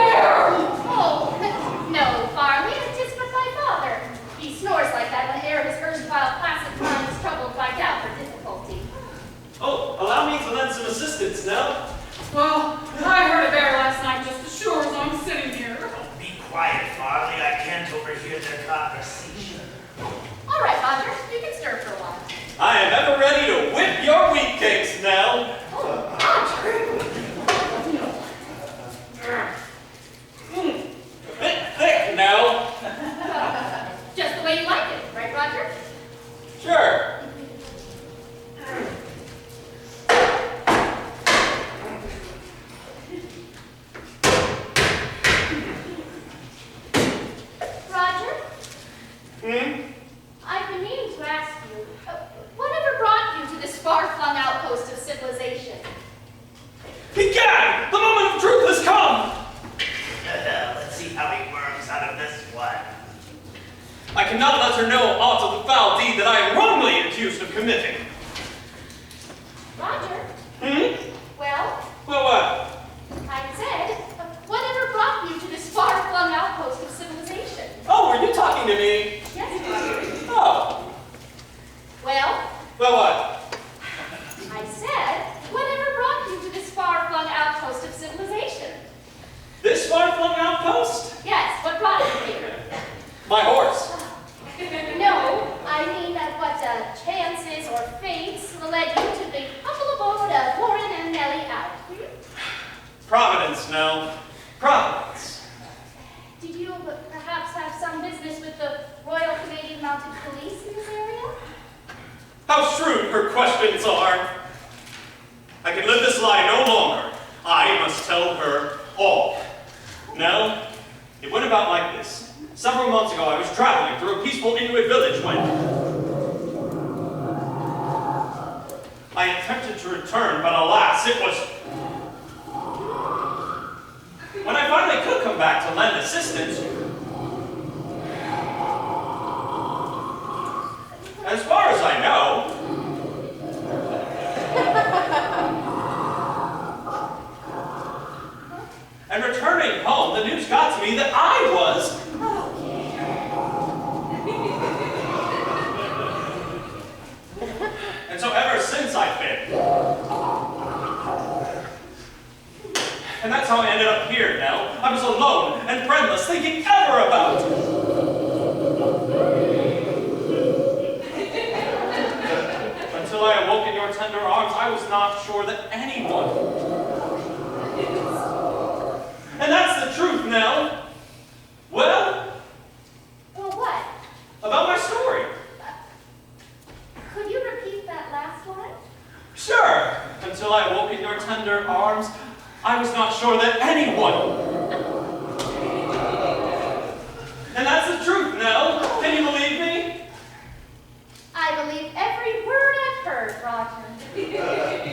Oh, no, Farley, it is but my father. He snores like that whene'er his erstwhile placid mind is troubled by doubt or difficulty. Oh, allow me to lend some assistance now. Well, I heard a bear last night just as sure as I'm sitting here. Be quiet, Farley. I can't overhear their conversation. All right, Roger, you can stir for a while. I am ever ready to whip your wheat cakes, Nell. Oh, Roger. A bit thick, Nell. Just the way you like it, right, Roger? Sure. Roger, Hmm? I've been meaning to ask you, whatever brought you to this far-flung outpost of civilization? Egad! The moment of truth has come! Let's see how he worms out of this one. I cannot let her know aught of the foul deed that I am wrongly accused of committing. Roger, Hmm? well, Well, what? I said, whatever brought you to this far-flung outpost of civilization? Oh, were you talking to me? Yes, Roger. Oh. Well, Well, what? I said, whatever brought you to this far-flung outpost of civilization? This far-flung outpost? Yes, what brought you here? My horse. No, I mean what chances or fates led you to the humble abode of Warren and Nellie out. Providence, Nell. Providence. Did you perhaps have some business with the Royal Canadian Mounted Police in this area? How shrewd her questions are. I can live this lie no longer. I must tell her all. Nell, it went about like this. Several months ago, I was traveling through a peaceful Inuit village when I attempted to return, but alas, it was... When I finally could come back to lend assistance, as far as I know, and returning home, the news got to me that I was... And so ever since I've been. And that's how I ended up here, Nell. I was alone and friendless, thinking ever about... Until I awoke in your tender arms, I was not sure that anyone... And that's the truth, Nell. Well, Well, what? about my story. Could you repeat that last line? Sure. Until I awoke in your tender arms, I was not sure that anyone... And that's the truth, Nell. Can you believe me? I believe every word I've heard, Roger.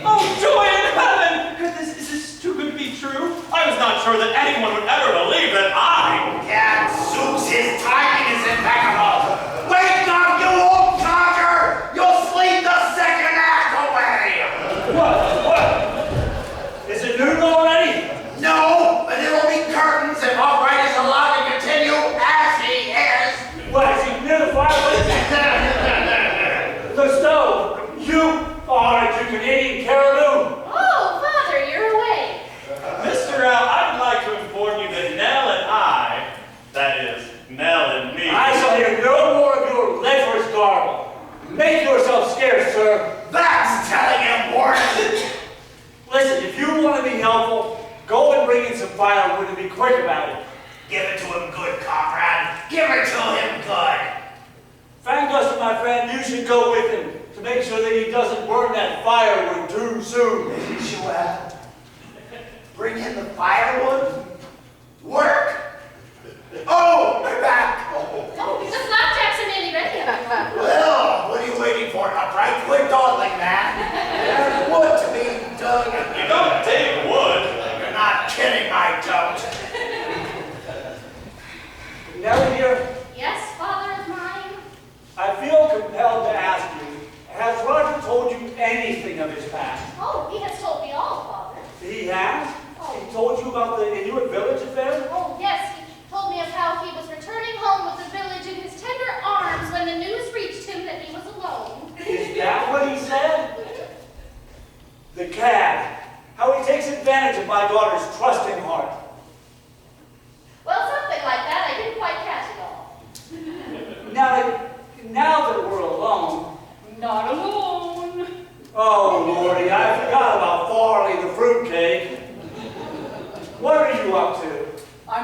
Oh, joy in heaven! Is this too good to be true? I was not sure that anyone would ever believe that I... Gadzooks, his timing is impeccable. Wake up, you old codger! You'll sleep the second act away! What? Is it noon already? No, but it'll be curtains if Albright is allowed to continue as he is. What, is he near the fireplace? The stove. You are a Canadian caribou. Oh, Father, you're awake. Mr. Al, I would like to inform you that Nell and I, that is, Nell and me... I shall hear no more of your lecherous garble. Make yourself scarce, sir. That's telling him, Warren. Listen, if you want to be helpful, go and bring in some firewood and be quick about it. Give it to him good, comrade. Give it to him good. Fangus, my friend, you should go with him to make sure that he doesn't burn that firewood too soon. Didn't you, bring in the firewood? Where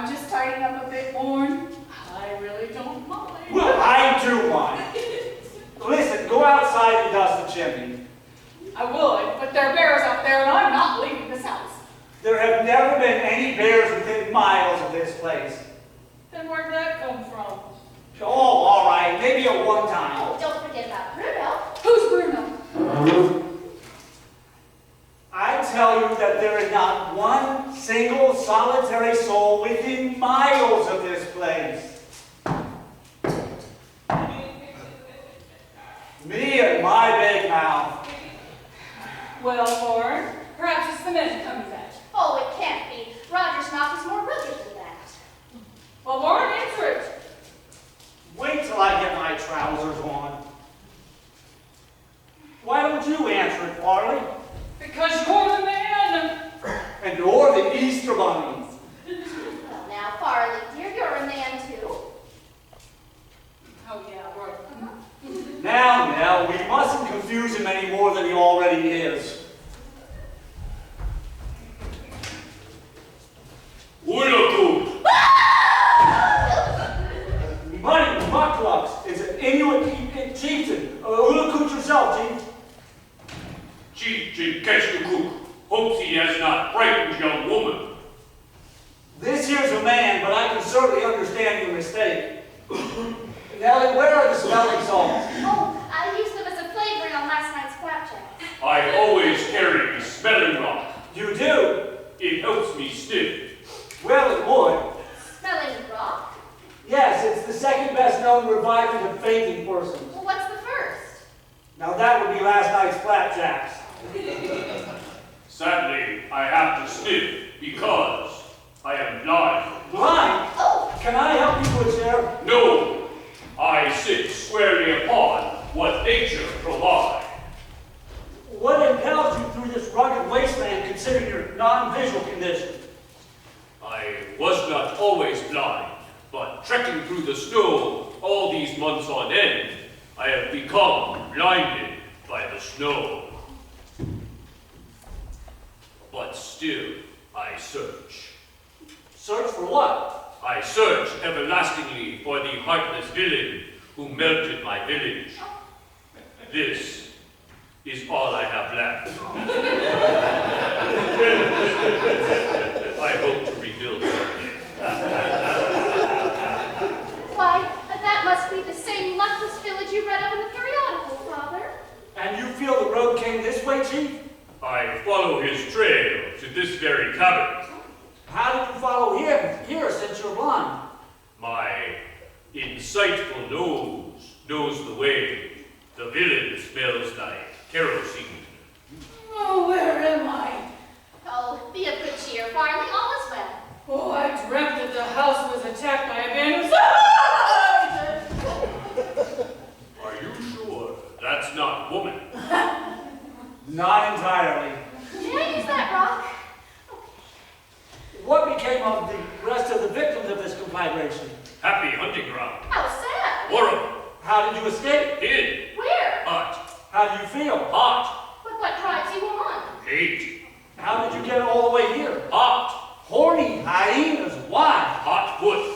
I'm just tidying up a bit, Warren. I really don't mind. Well, I do mind. Listen, go outside and dust the chimney. I would, but there are bears out there and I'm not leaving this house. There have never been any bears within miles of this place. Then where'd that come from? Oh, all right, maybe at one time. Oh, don't forget about Bruno. Who's Bruno? I tell you that there is not one single solitary soul within miles of this place. Me and my big mouth. Well, Warren, perhaps it's the men coming back. Oh, it can't be. Roger's knock is more rugged than that. Well, Warren, answer it. Wait till I get my trousers on. Why don't you answer it, Farley? Because you're the man. And you're the Easter Bunny. Well, now, Farley, dear, you're a man, too. Oh, yeah, right. Now, we mustn't confuse him any more than he already is. Money, Mucklux is an Inuit chieftain. Ulacoot yourself, Chief. Chief Keshkakuk hopes he has not frightened young woman. This here's a man, but I can certainly understand your mistake. Nellie, where are the smelling salts? Oh, I used them as a flavoring on last night's flapjack. I always carry smelling rock. You do? It helps me sniff. Well, it would. Smelling rock? Yes, it's the second best known reviving of fainting persons. Well, what's the first? Now that would be last night's flapjacks. Sadly, I have to sniff because I am blind. Blind? Oh, Can I help you to a chair? No, I sit squarely upon what nature provides. What impels you through this rugged wasteland considering your non-visual condition? I was not always blind, but trekking through the snow all these months on end, I have become blinded by the snow. But still, I search. Search for what? I search everlastingly for the heartless villain who melted my village. This is all I have left. I hope to rebuild someday. why, that must be the same luckless village you read of in the periodical, Father. And you feel the road came this way, Chief? I follow his trail to this very cabin. How did you follow him here since you're blind? My insightful nose knows the way. The villain smells like kerosene. Oh, where am I? Oh, be of good cheer, Farley, all is well. Oh, I dreamt that the house was attacked by a band of... Are you sure that's not woman? Not entirely. May I use that rock? What became of the rest of the victims of this conflagration? Happy hunting ground. How sad. Horrible. How did you escape? Hid. Where? Hot. How do you feel? Hot. But what drives you on? Hate. How did you get all the way here? Hot. Horny hyenas, why? Hot foot.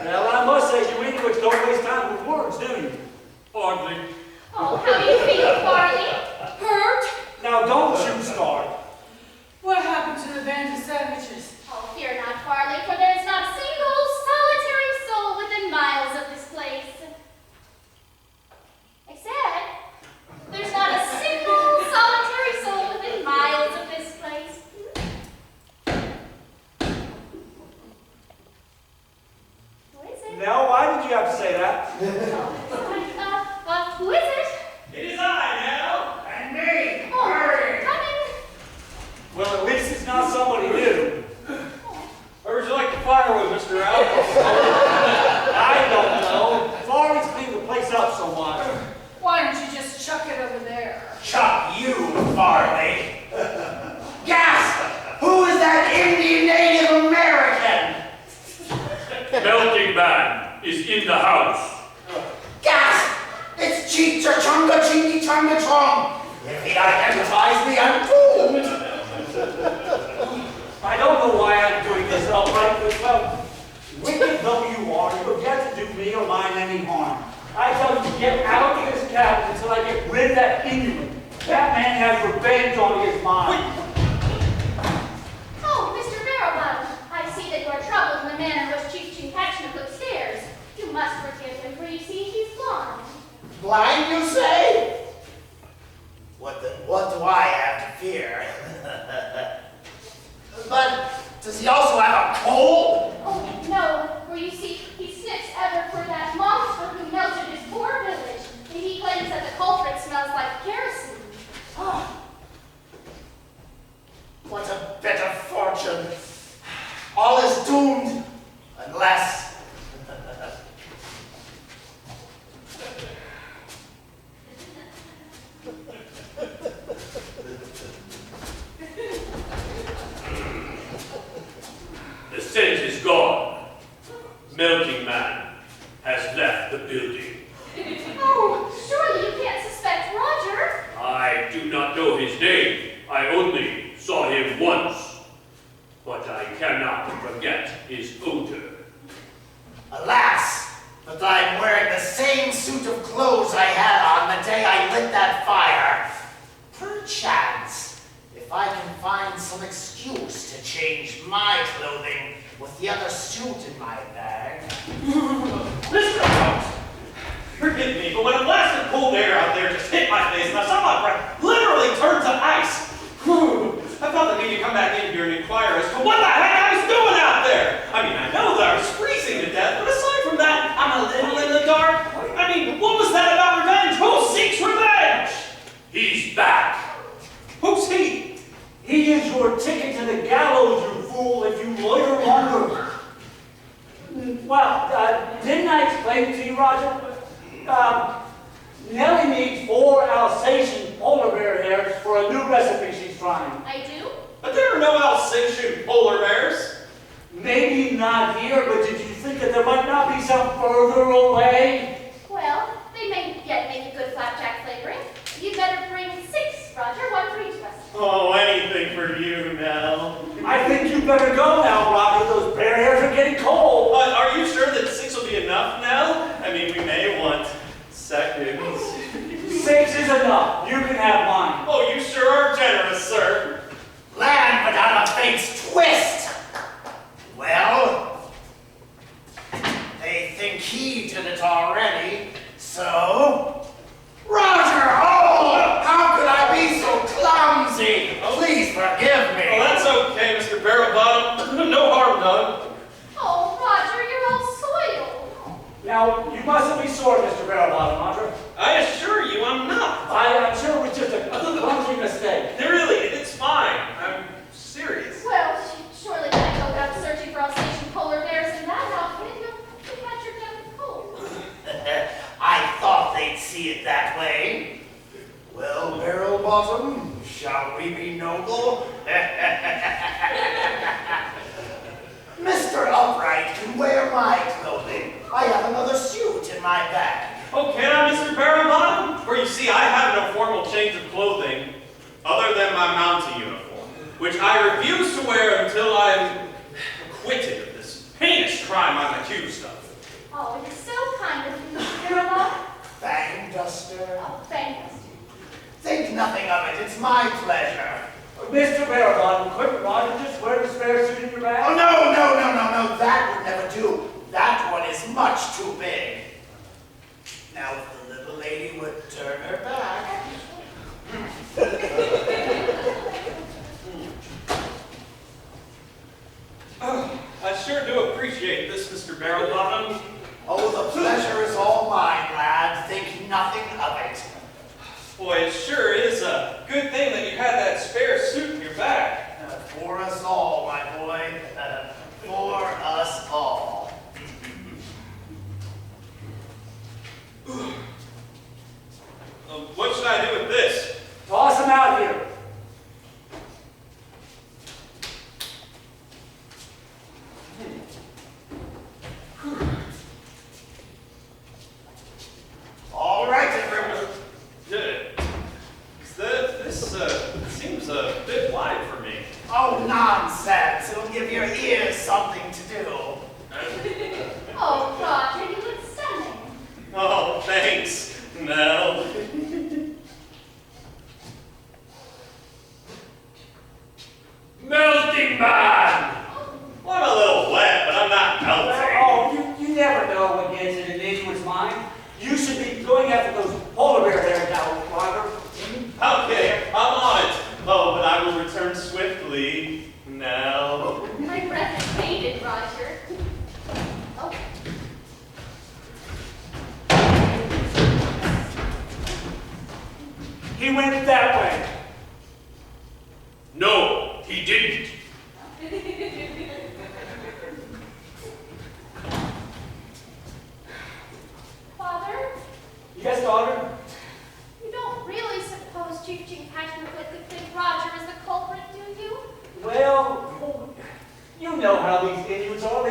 Well, I must say, you Inuits don't waste time with words, do you? Hardly. Oh, how do you feel, Farley? Hurt? Now, don't you start. What happened to the band of savages? Oh, fear not, Farley, for there is not a single solitary soul within miles of this place. I said, there's not a single solitary soul within miles of this place. Who is it? Now, why did you have to say that? Who is it? It is I, Nell. And me. Oh, coming. Well, at least it's not somebody new. Where would you like the firewood, Mr. Al? I don't know. Farley's cleaned the place up so much. Why don't you just chuck it over there? Chuck you, Farley. Gasp! Who is that Indian Native American? Melting Man is in the house. Gasp! It's Chief Chunga Chingy Chunga Chong. If he identifies me, I'm doomed. I don't know why I'm doing this outright, but well, wicked though you are, you have yet to do me or mine any harm. I tell you to get out of this cabin until I get rid of that Inuit. That man has revenge on his mind. Oh, Mr. Barrowbottom, I see that you are troubled in the manner in which Chief Chinkaxna upstairs. You must forgive him, for you see he's blind. Blind, you say? What do I have to fear? But does he also have a cold? Oh, no, for you see, he sniffs ever for that monster who melted his poor village, and he claims that the culprit smells like kerosene. Oh, what a bitter fortune. All is doomed, unless... The scent is gone. Melting Man has left the building. Oh, surely you can't suspect Roger. I do not know his name. I only saw him once. But I cannot forget his odor. Alas, but I'm wearing the same suit of clothes I had on the day I lit that fire. Perchance, if I can find some excuse to change my clothing with the other suit in my bag. Mr. House, forgive me, but when a blast of cold air out there just hit my face and I saw my breath literally turn to ice, I thought that maybe come back in here and inquire as to what the heck I was doing out there. I mean, I know that I was freezing to death, but aside from that, I'm a little in the dark. I mean, what was that about revenge? Who seeks revenge? He's back. Who's he? He is your ticket to the gallows, you fool, if you loiter longer. Well, didn't I explain to you, Roger? Nellie needs 4 Alsatian polar bear hairs for a new recipe she's trying. I do? But there are no Alsatian polar bears. Maybe not here, but did you think that there might not be some further away? Well, they may yet make a good flapjack flavoring. You'd better bring 6, Roger, 1 for each of us. Oh, anything for you, Nell. I think you better go now, Roger. Those bear hairs are getting cold. But are you sure that 6 will be enough, Nell? I mean, we may want seconds. 6 is enough. You can have mine. Oh, you sure are generous, sir. Land but on a fate's twist. Well, they think he did it already, so... Roger! Oh! How could I be so clumsy? Please forgive me. Oh, that's okay, Mr. Barrowbottom. No harm done. Oh, Roger, you're all soiled. Now, you mustn't be sore, Mr. Barrowbottom, Roger. I assure you I'm not. I'm sure it was just a clumsy mistake. Really, it's fine. I'm serious. Well, surely when I go out searching for Alsatian polar bears in that outfit, you'll catch your death of cold. I thought they'd see it that way. Well, Barrowbottom, shall we be noble? Mr. Upright can wear my clothing. I have another suit in my bag. Oh, can I, Mr. Barrowbottom? For you see, I have no formal change of clothing other than my mountie uniform, which I refuse to wear until I am acquitted of this heinous crime I'm accused of. Oh, it is so kind of you, Mr. Barrowbottom. Fang duster. Oh, thank us. Think nothing of it. It's my pleasure. Mr. Barrowbottom, couldn't Roger just wear the spare suit in your bag? Oh, no. That would never do. That one is much too big. Now, if the little lady would turn her back. Oh, I sure do appreciate this, Mr. Barrowbottom. Oh, the pleasure is all mine, lad. Think nothing of it. Boy, it sure is a good thing that you had that spare suit in your bag. For us all, my boy. For us all. What should I do with this? Toss him out here. All right, everyone. This seems a bit wide for me. Oh, nonsense.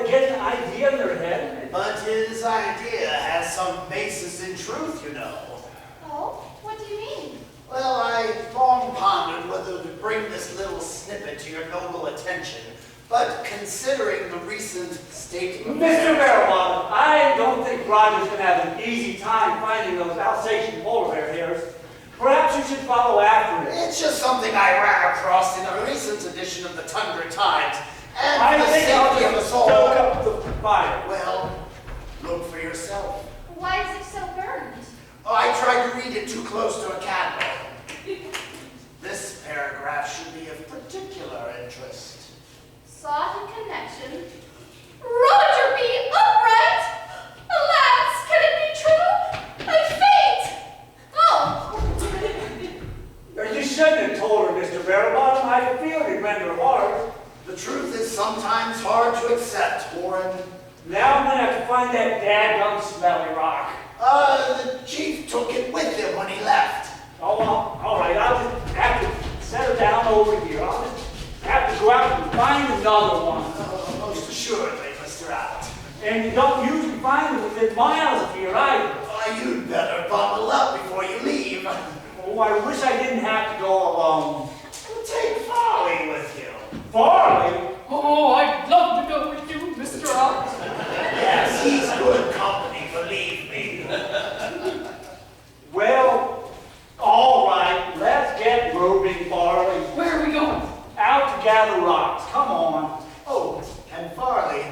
get an idea in their head. But his idea has some basis in truth, you know. Oh, what do you mean? Well, I long pondered whether to bring this little snippet to your noble attention, but considering the recent state of Mr. Barrowbottom, I don't think Roger's going to have an easy time finding those Alsatian polar bear hairs. Perhaps you should follow after it. It's just something I ran across in a recent edition of the Tundra Times, and I for the think I'll safety of just us all. stoke up the fire. Well, look for yourself. Why is it so burned? Oh, I tried to read it too close to a candle. This paragraph should be of particular interest. Sought in connection. Roger be upright! Alas, can it be true? I faint! Oh! You shouldn't have told her, Mr. Barrowbottom. I feel it rather hard. The truth is sometimes hard to accept, Warren. Now I'm going to have to find that dadgum smelly rock. The chief took it with him when he left. Oh, well, all right. I'll just have to settle down over here. I'll just have to go out and find another one. Most assuredly, Mr. Abbott. And you don't usually find them within miles of here either. You'd better bundle up before you leave. Oh, I wish I didn't have to go alone. Take Farley with you. Farley? Oh, I'd love to go with you, Mr. Ott. Yes, he's good company, believe me. Well, all right. Let's get moving, Farley. Where are we going? Out to gather rocks. Come on. Oh, and Farley,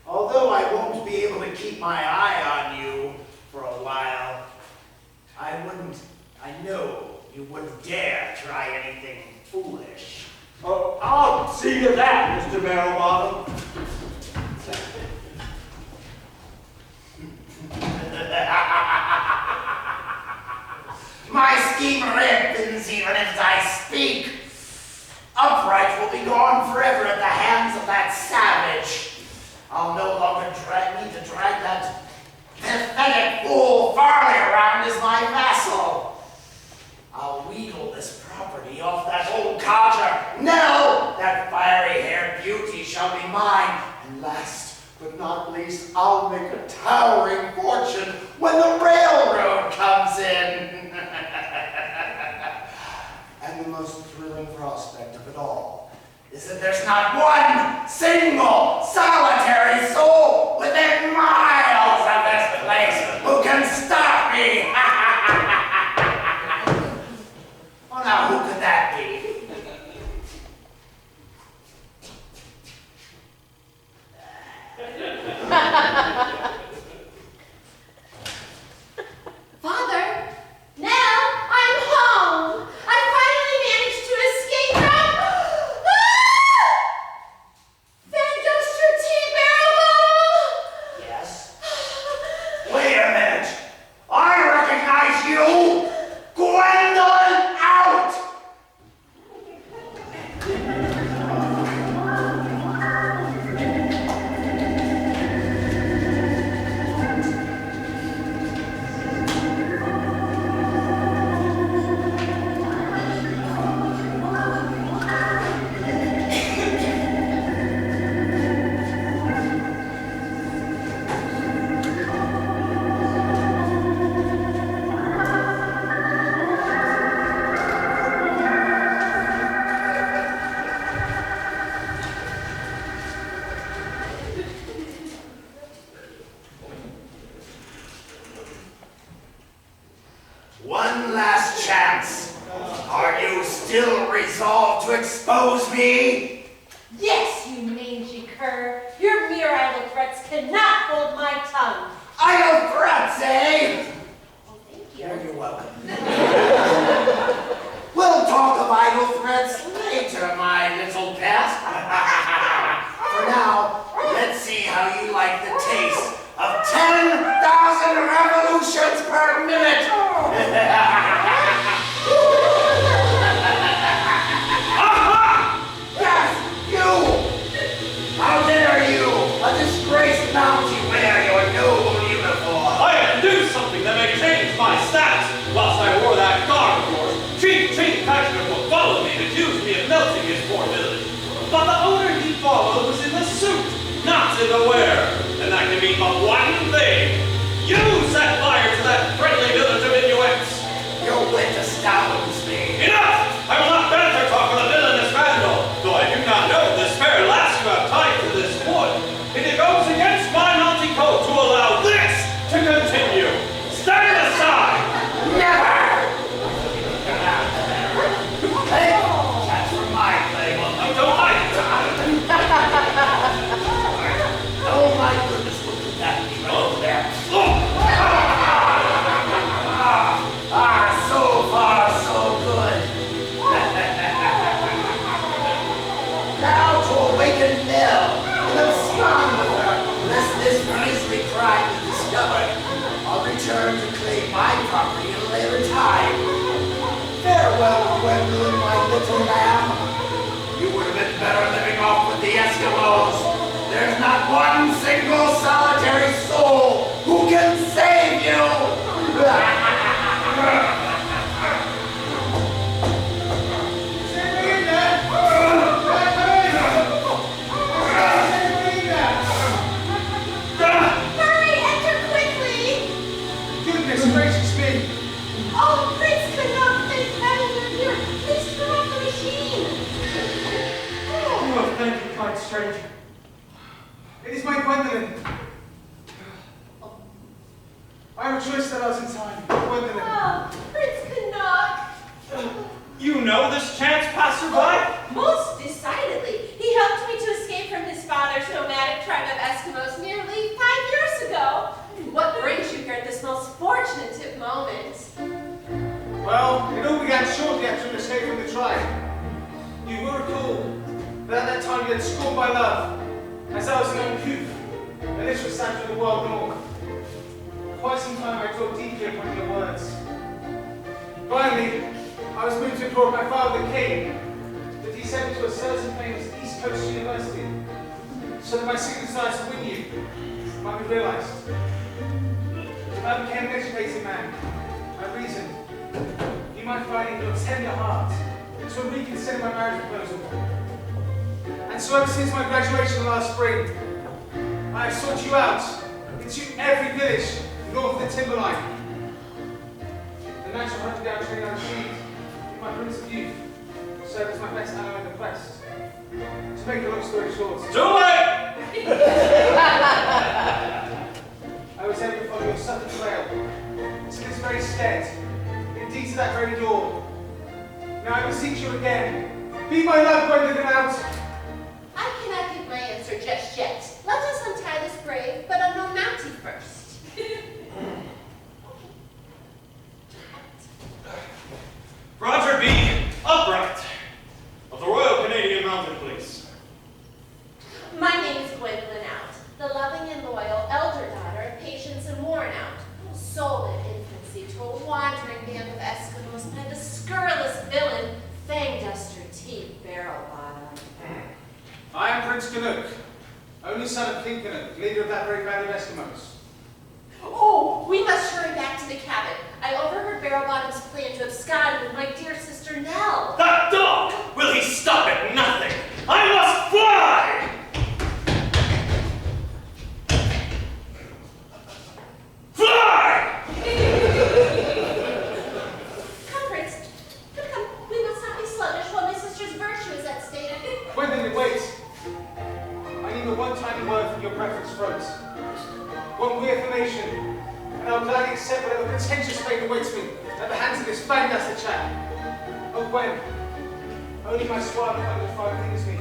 although I won't be able to keep my eye on you for a while, I know you wouldn't dare try anything foolish. Oh, I'll see to that, Mr. Barrowbottom. My scheme rippens even as I speak. Upright will be gone forever at the hands of that savage. I'll no longer need to drag that pathetic fool Farley around as my vassal. I'll wheedle this property off that old codger. No, that fiery-haired beauty shall be mine. And last but not least, I'll make a towering fortune when the railroad comes in. And the most thrilling prospect of it all is that there's not one single solitary soul within miles of this place who can stop me. Well, now, who could that be? Father, now I'm home. I finally managed to escape from Van Gilster T. Barrowbottom. Yes. Wait a minute. I recognize you. Gwendolyn out. One last chance. Are you still resolved to expose me? Yes, you mangy cur. Your mere idle threats cannot hold my tongue. Idle threats, eh? Oh, thank you. You're welcome. We'll talk of idle threats later, my little pet. For now, let's see how you like the taste of 10,000 revolutions per minute. Yes, you! How dare you, a disgraced mountie, wear your noble uniform? I have to do something that may change my status. Whilst I wore that garb of yours, Chief Patrick will follow me and accuse me of melting his poor village. But the owner he followed was in the suit, not in absolutely aware, and that can mean but one thing. You set fire to that friendly village of Inuits! Your wit astounds me. Enough! I will not banter talk with a villainous vandal, though I do not know this fair lass you have tied to this wood. It goes against my naughty code to allow this to continue. Stand aside! Never! Hey, that's from my table. I don't like it. Oh my goodness, look at that be right there. So far, so good. Now to awaken Nell, and abscond with her, lest this grisly crime be discovered. I'll return to claim my property at a later time. Farewell, Gwendolyn, my little lamb. You would have been better living off with the Eskimos. There's not one single solitary soul who can save you. Hurry, enter quickly! Goodness gracious me! Oh, Prince Canuck, thank heaven you're here. Please turn off the machine. Oh, thank you, kind stranger. It is my Gwendolyn. I rejoice that I was in time. Gwendolyn. Oh, Prince Canuck. You know this chance passerby? Most decidedly. He helped me to escape from his father's nomadic tribe of Eskimos nearly 5 years ago. What brings you here at this most fortunate moment? Well, it all began shortly after an escape from the tribe. You will recall that at that time you had scorned my love, as I was an young youth, and this was sat in the wild north. Quite some time I dwelt deeply upon your words. Finally, I was moved to implore my father, the king, that he sent me to a certain famous East Coast university, so that my secret desire to win you might be realized. I became an educated man. I reasoned. You might find in your tender heart to reconsider my marriage proposal. And so ever since my graduation last spring, I have sought you out into every village north of the timberline. The natural hunting down training I achieved in my Prince of Youth served as my best ally in the quest. To make a long story short, Too late! I was able to follow your southern trail to this very stead, indeed to that very door. Now I beseech you again, be my love, Gwendolyn, out. I cannot give my answer just yet. Let us untie this brave but unknown Mountie first. Roger B. Upright of the Royal Canadian Mounted Police. My name is Gwendolyn Out, the loving and loyal elder daughter of Patience and Worn Out, who sold in infancy to a wandering band of Eskimos by the scurrilous villain Fangduster T. Barrel Bottom. I am Prince Canuck, only son of King Canuck, leader of that very band of Eskimos. Oh, we must hurry back to the cabin. I overheard Barrel Bottom's plan to abscond with my dear sister Nell. That dog! Will he stop at nothing? I must fly! Fly! Come, Prince. Come. We must not be sluggish while my sister's virtue is at stake. Gwendolyn, wait. I need a one tiny word from your preference throat. One reaffirmation, and I'll gladly accept whatever pretentious fate awaits me at the hands of this fantastic chap. Oh, Gwen, only my suave and undefined hinders me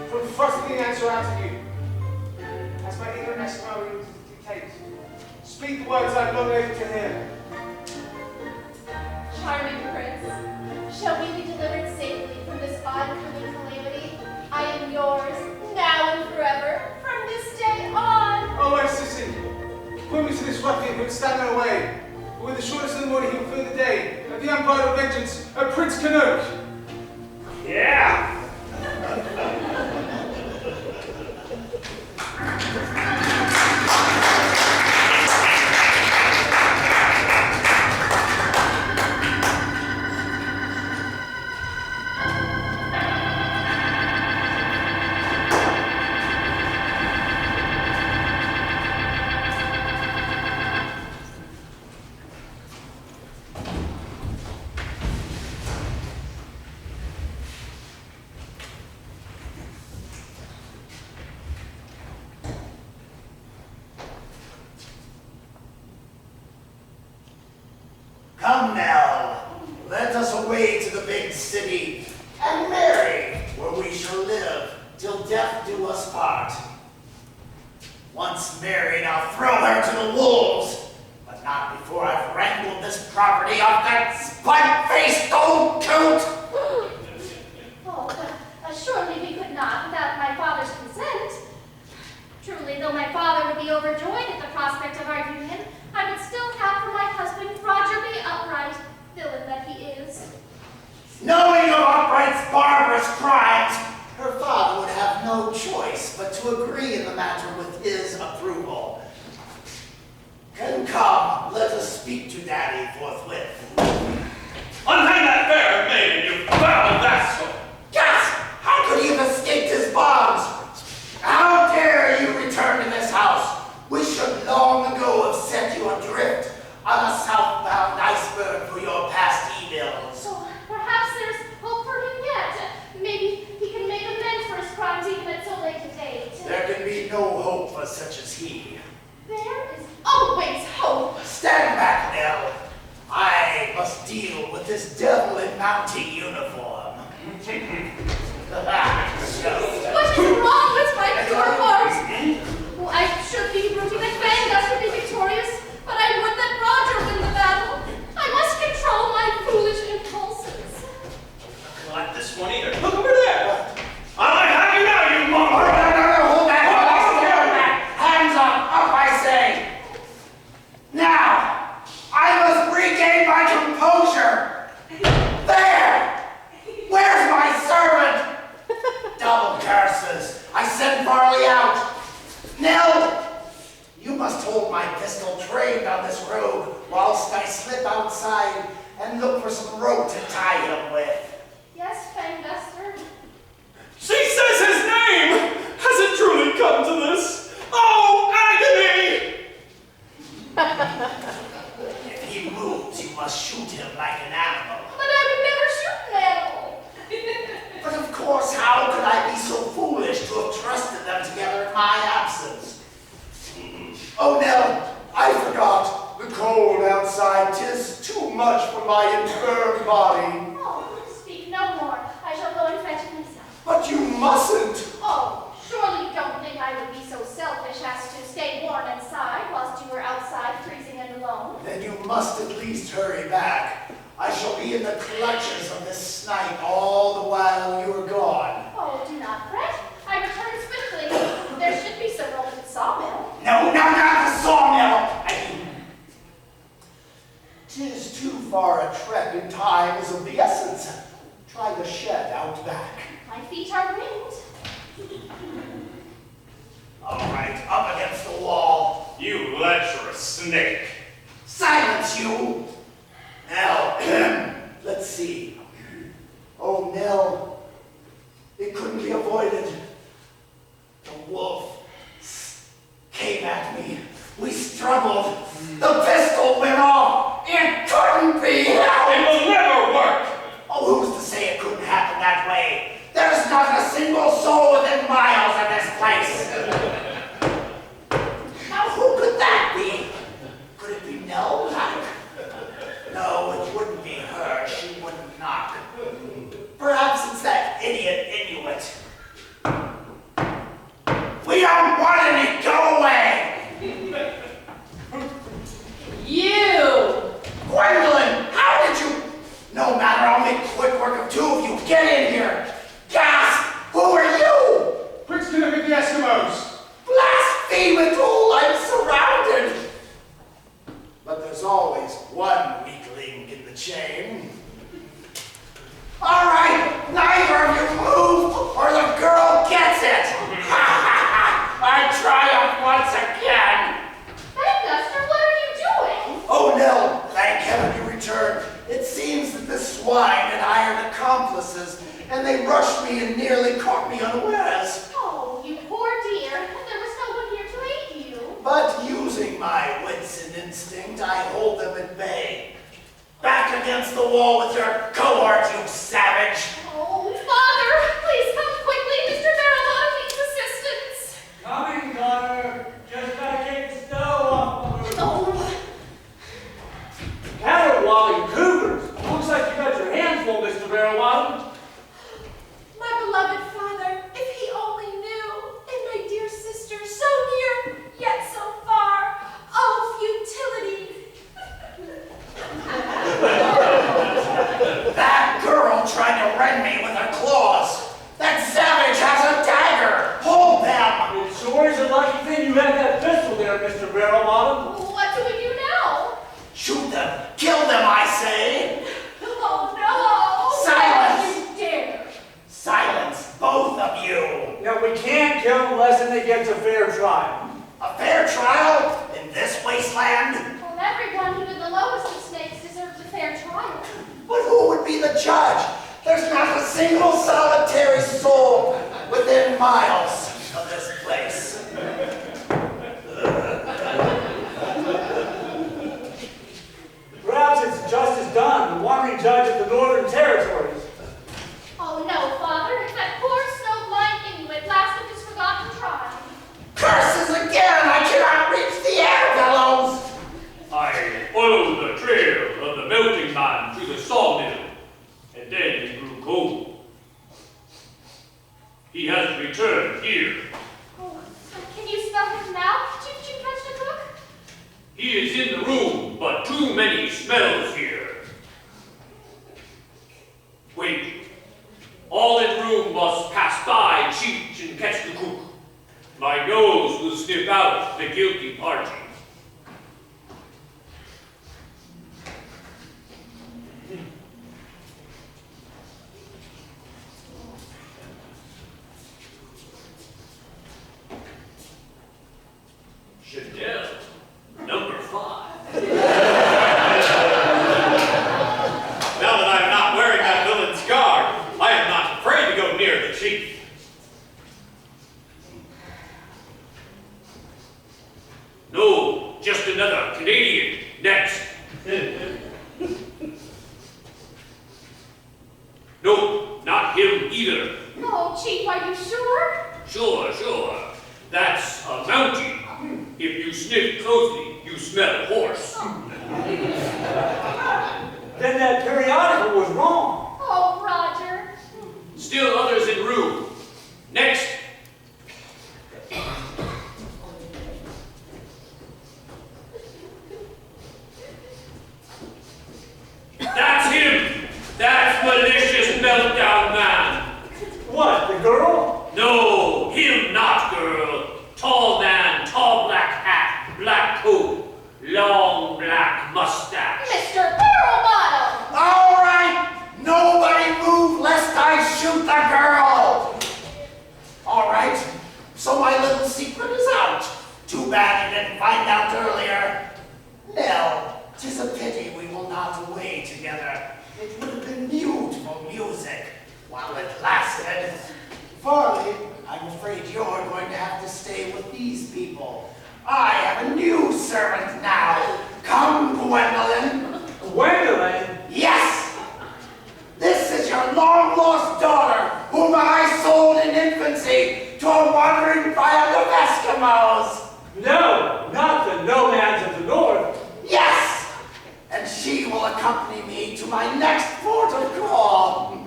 from thrusting the answer out of you, as my ignorant Eskimo dictates. Speak the words I've long waited to hear. Charming Prince, shall we be delivered safely from this oncoming calamity? I am yours, now and forever, from this day on. Oh, my sissy, point me to this ruffian who would stand in our way, but with the shortest of the morning he will feel the day of the unbridled vengeance of Prince Canuck. Yeah! great city, and marry where we shall live till death do us part. Once married, I'll throw her to the wolves, but not before I've wrangled this property off that spite-faced old coot. Oh, but surely we could not without my father's consent. Truly, though my father would be overjoyed at the prospect of our union, I would still have for my husband Roger B. Upright, villain that he is. Knowing of Upright's barbarous crimes, her father would have no choice but to agree in the matter with his approval. Come, let us speak to Daddy forthwith. Unhand that fair maiden, you foul vassal! Yes! How could he have escaped his bonds? How dare you return to this house? We should long ago have set you adrift on a southbound iceberg for your past evils. So perhaps there's hope for him yet. Maybe he can make amends for his crimes even at so late a date. There can be no hope for such as he. There is always hope. Stand back, Nell. I must deal with this devil in Mountie uniform. What is wrong with my poor heart? Oh, I should be rooting that Vangus would be victorious, but I would that Roger win the battle. I must control my foolish impulses. I like this one either. Look over there! I have you now, you mongrel! Hold that! Hands up, I say! Now, I must regain my composure! There! Where's my servant? Double curses! I sent Farley out! Nell! You must hold my pistol trained on this rogue whilst I slip outside and look for some rope to tie him with. Yes, Fanguster. She says his name! Has it truly come to this? Oh, agony! If he moves, you must shoot him like an animal. But I would never shoot an animal. But of course, how could I be so foolish to have trusted them together in my absence? Oh, Nell, I forgot. The cold outside, 'tis too much for my infirm body. Oh, speak no more. I shall go and fetch it myself. But you mustn't. Oh, surely you don't think I would be so selfish as to stay warm inside whilst you were outside freezing and alone? Then you must at least hurry back. I shall be in the clutches of this snipe all the while you are gone. Oh, do not fret. I return swiftly. There should be some room at the sawmill. No, not the sawmill. I mean, 'tis too far a trek and time is of the essence. Try the shed out back. My feet are winged. All right, up against the wall. You lecherous snake! Silence, you! Now, let's see. Oh, Nell, it couldn't be avoided. The wolf came at me. We struggled. The pistol went off. It couldn't be helped. It will never work! Oh, who's to say it couldn't happen that way? There's not a single soul within miles of this place. Now, who could that be? Could it be Nell? No, it wouldn't be her. She wouldn't knock. Perhaps it's that idiot Inuit. We don't want any. Go away. You! Gwendolyn, how did you? No matter, I'll make quick work of two of you. Get in here. Gasp! Who are you? Quick's gonna be the Eskimos. Blaspheme tool, I'm surrounded. But there's always one weak link in the chain. All right, neither of you move, or the girl gets it. I triumph once again. Fanguster, what are you doing? Oh, Nell, thank heaven you returned. It seems that this swine had hired accomplices, and they rushed me and nearly caught me unawares. Oh, you poor dear. There was no one here to aid you. But using my wits and instinct, I hold them at bay. Back against the wall with your cohort, you savage! Oh, Father, please come quickly. Mr. Barrowbottom needs assistance. Coming, daughter. Just gotta take the stove off. Oh, Caterwauling cougars. Looks like you got your hands full, Mr. Barrowbottom. you had that pistol there, Mr. Barrel Bottom. What do we do now? Shoot them! Kill them, I say! Oh, no! Silence! Don't you dare! Silence, both of you! Now, we can't kill them unless they get a fair trial. A fair trial in this wasteland? Well, everyone, even the lowest of snakes, deserves a fair trial. But who would be the judge? There's not a single solitary soul within miles of this place. Perhaps it's justice done, the wandering judge of the Northern Territories. Oh, no, Father. That poor snow-blind Inuit, last of his forgotten tribe. Curses again! I cannot reach the air bellows! I followed the trail of the melting man to the sawmill, and then he grew cold. He has returned here. Oh, can you spell him now, Chief Cook? He is in the room, but too many smells here. Wait. All in room must pass by Cheech and catch the cook. My nose will sniff out the guilty party. Chanel, number 5. Now that I'm not wearing that villain's garb, I am not afraid to go near the chief. No, just another Canadian. Next. No, not him either. Oh, Chief, are you sure? Sure. That's a Mountie. If you sniff closely, you smell horse. Then that periodical was wrong. Oh, Roger. Still others in room. Next. That's him. That's malicious meltdown man. What, the girl? No, him not girl. Tall man, tall black hat, black coat, long black mustache. Mr. Barrelbottom! All right! Nobody move lest I shoot the girl! All right, so my little secret is out. Too bad you didn't find out earlier. Nell, 'tis a pity we will not away together. It would have been beautiful music while it lasted. Farley, I'm afraid you're going to have to stay with these people. I have a new servant now. Come, Gwendolyn. Gwendolyn? Yes! This is your long-lost daughter, whom I sold in infancy to a wandering band of Eskimos. No, not the nomads of the north. Yes! And she will accompany me to my next port of call.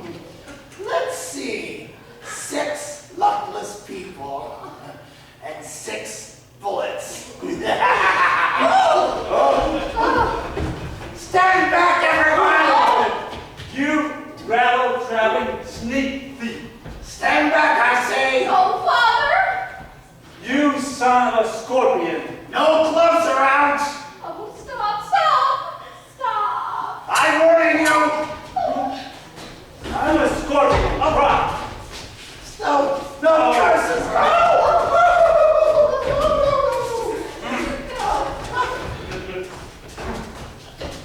Let's see. 6 luckless people and 6 bullets. Stand back, everyone! You rattle-trapping sneak thief. Stand back, I say! Oh, Father! You son of a scorpion. No gloves around! Oh, stop! I'm warning you! I'm a scorpion. Right. No curses!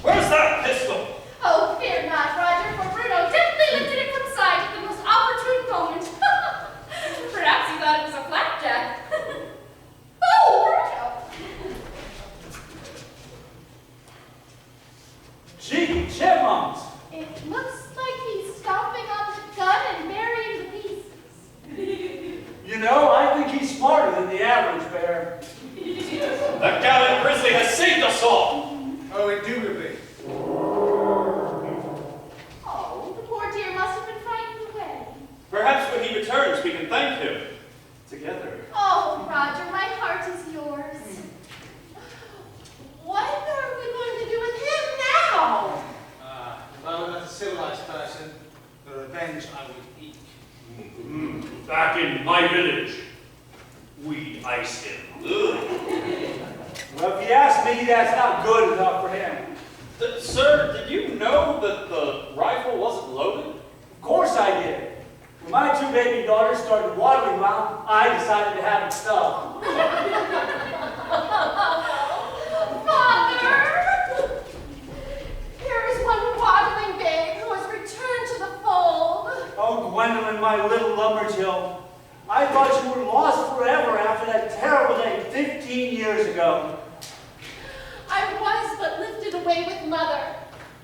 Where's that pistol? Oh, fear not, Roger, for Bruno deftly lifted it from sight at the most opportune moment. Perhaps he thought it was a flapjack. Oh, Bruno! him. Ugh. Well, if you ask me, that's not good enough for him. Sir, did you know that the rifle wasn't loaded? Of course I did. When my two baby daughters started waddling around, I decided to have it stuffed. Father! Here is one waddling babe who has returned to the fold. Oh, Gwendolyn, my little lumberjill. I thought you were lost forever after that terrible day 15 years ago. I was but lifted away with mother.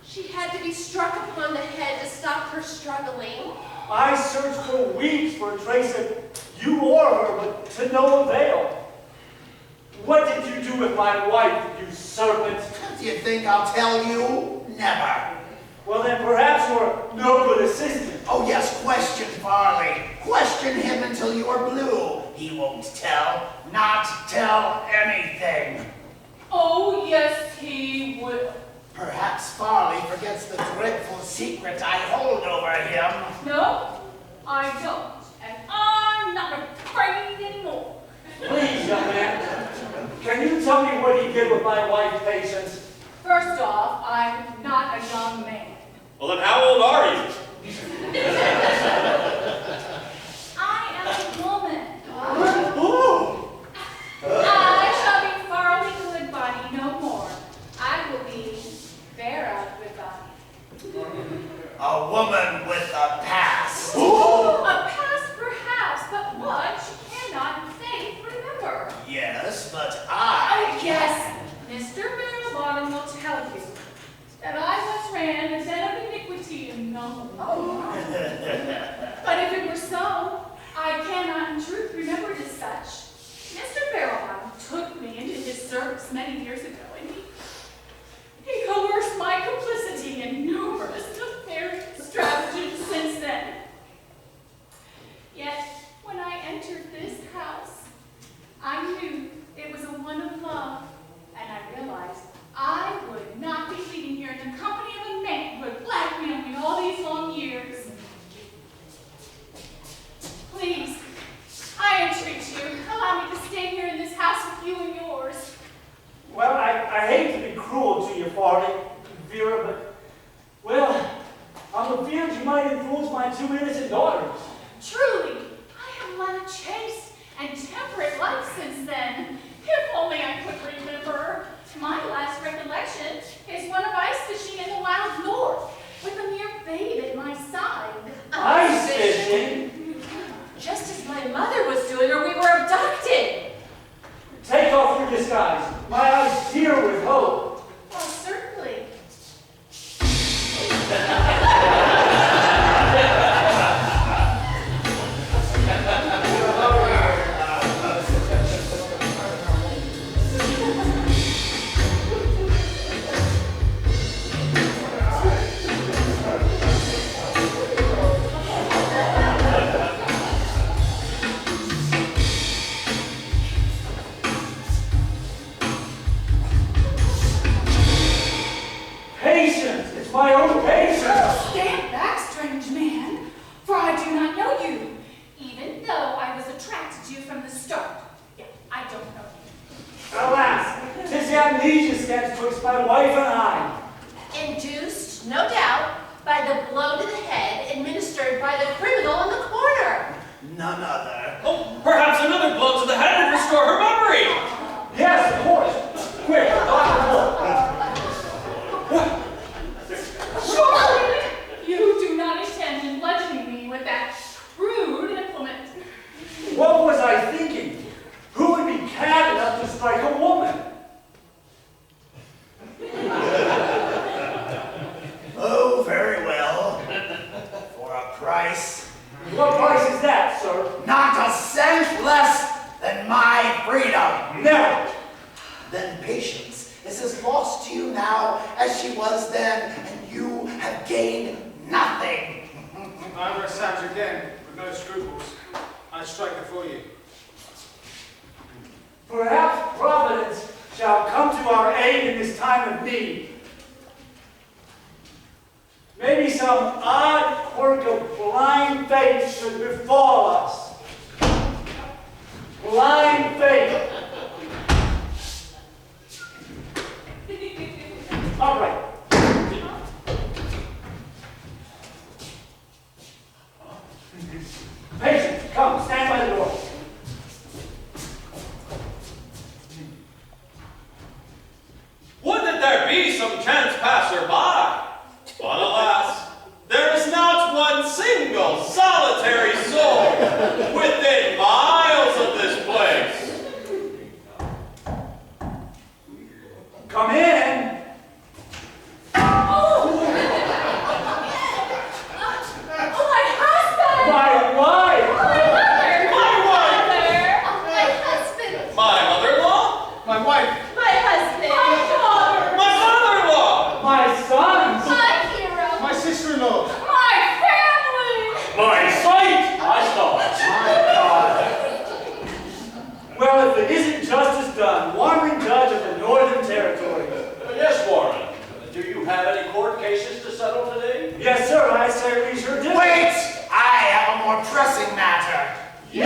She had to be struck upon the head to stop her struggling. I searched for weeks for a trace of you or her, but to no avail. What did you do with my wife, you serpent? Do you think I'll tell you? Never. Well, then perhaps you're no good assistant. Oh yes, question Farley. Question him until you are blue. He won't tell. Not tell anything. Oh, yes, he will. Perhaps Farley forgets the dreadful secret I hold over him. No, I don't. And I'm not afraid anymore. Please, young man, can you tell me what he did with my wife, Patience? First off, I'm not a young man. Well, then how old are you? I am a woman. Ooh! I shall be Farley Goodbody no more. I will be Vera Goodbody. A woman with a past. A past perhaps, but what she cannot in faith remember. Yes, but I... Oh yes, Mr. Barrelbottom will tell you that I once ran a den of iniquity in the home. But if it were so, I cannot in truth remember it as such. Mr. Barrelbottom took me into his service many years ago, and he coerced my complicity in numerous nefarious stratagems since then. Yet, when I entered this house, I knew it was a one of love, and I realized I would not be sitting here in the company of a man who had blackmailed me all these long years. Please, I entreat you, allow me to stay here in this house with you and yours. Well, I hate to be cruel to you, Farley, Vera, but, well, I'm afeard you might influence my two innocent daughters. Truly, I have led a chaste and temperate life since then. If only I could remember. My last recollection is one of ice fishing in the wild north, with a mere babe at my side. Ice fishing? Just as my mother was doing, or we were abducted. Take off your disguise. My eyes tear with hope. Oh, certainly. Patience! It's my own patience! Stand back, strange man, for I do not know you, even though I was attracted to you from the start. Yeah, I don't know you. Alas, 'tis the amnesia stands twixt my wife and I. Induced, no doubt, by the blow to the head administered by the criminal in the corner. None other. Oh, perhaps another blow to the head would restore her memory. Yes, of course. Quick, Dr. Wolf. Surely you do not intend in bludgeoning me with that crude implement. What was I thinking? Who would be cad enough to strike a woman? Oh, very well. For a price. What price is that, sir? Not a cent less than my freedom. Never. Then Patience is as lost to you now as she was then, and you have gained nothing. I'm a savage again, with no scruples. I strike before you. Perhaps Providence shall come to our aid in this time of need. Maybe some odd quirk of blind fate should befall us. Blind fate. be some chance passer-by. But alas, there is not one single solitary soul within miles of this place. Come in. Oh, my husband! My wife. My mother! My wife! Oh, my husband! My mother-in-law? My wife. My husband! My daughter! My father-in-law? My sons. My hero! My sister-in-law. My family! My sight, I thought. Well, if it isn't justice done, Warren Judge of the Northern Territory. Yes, Warren. Do you have any court cases to settle today? Yes, sir, I certainly sure do. Wait! I have a more pressing matter. You?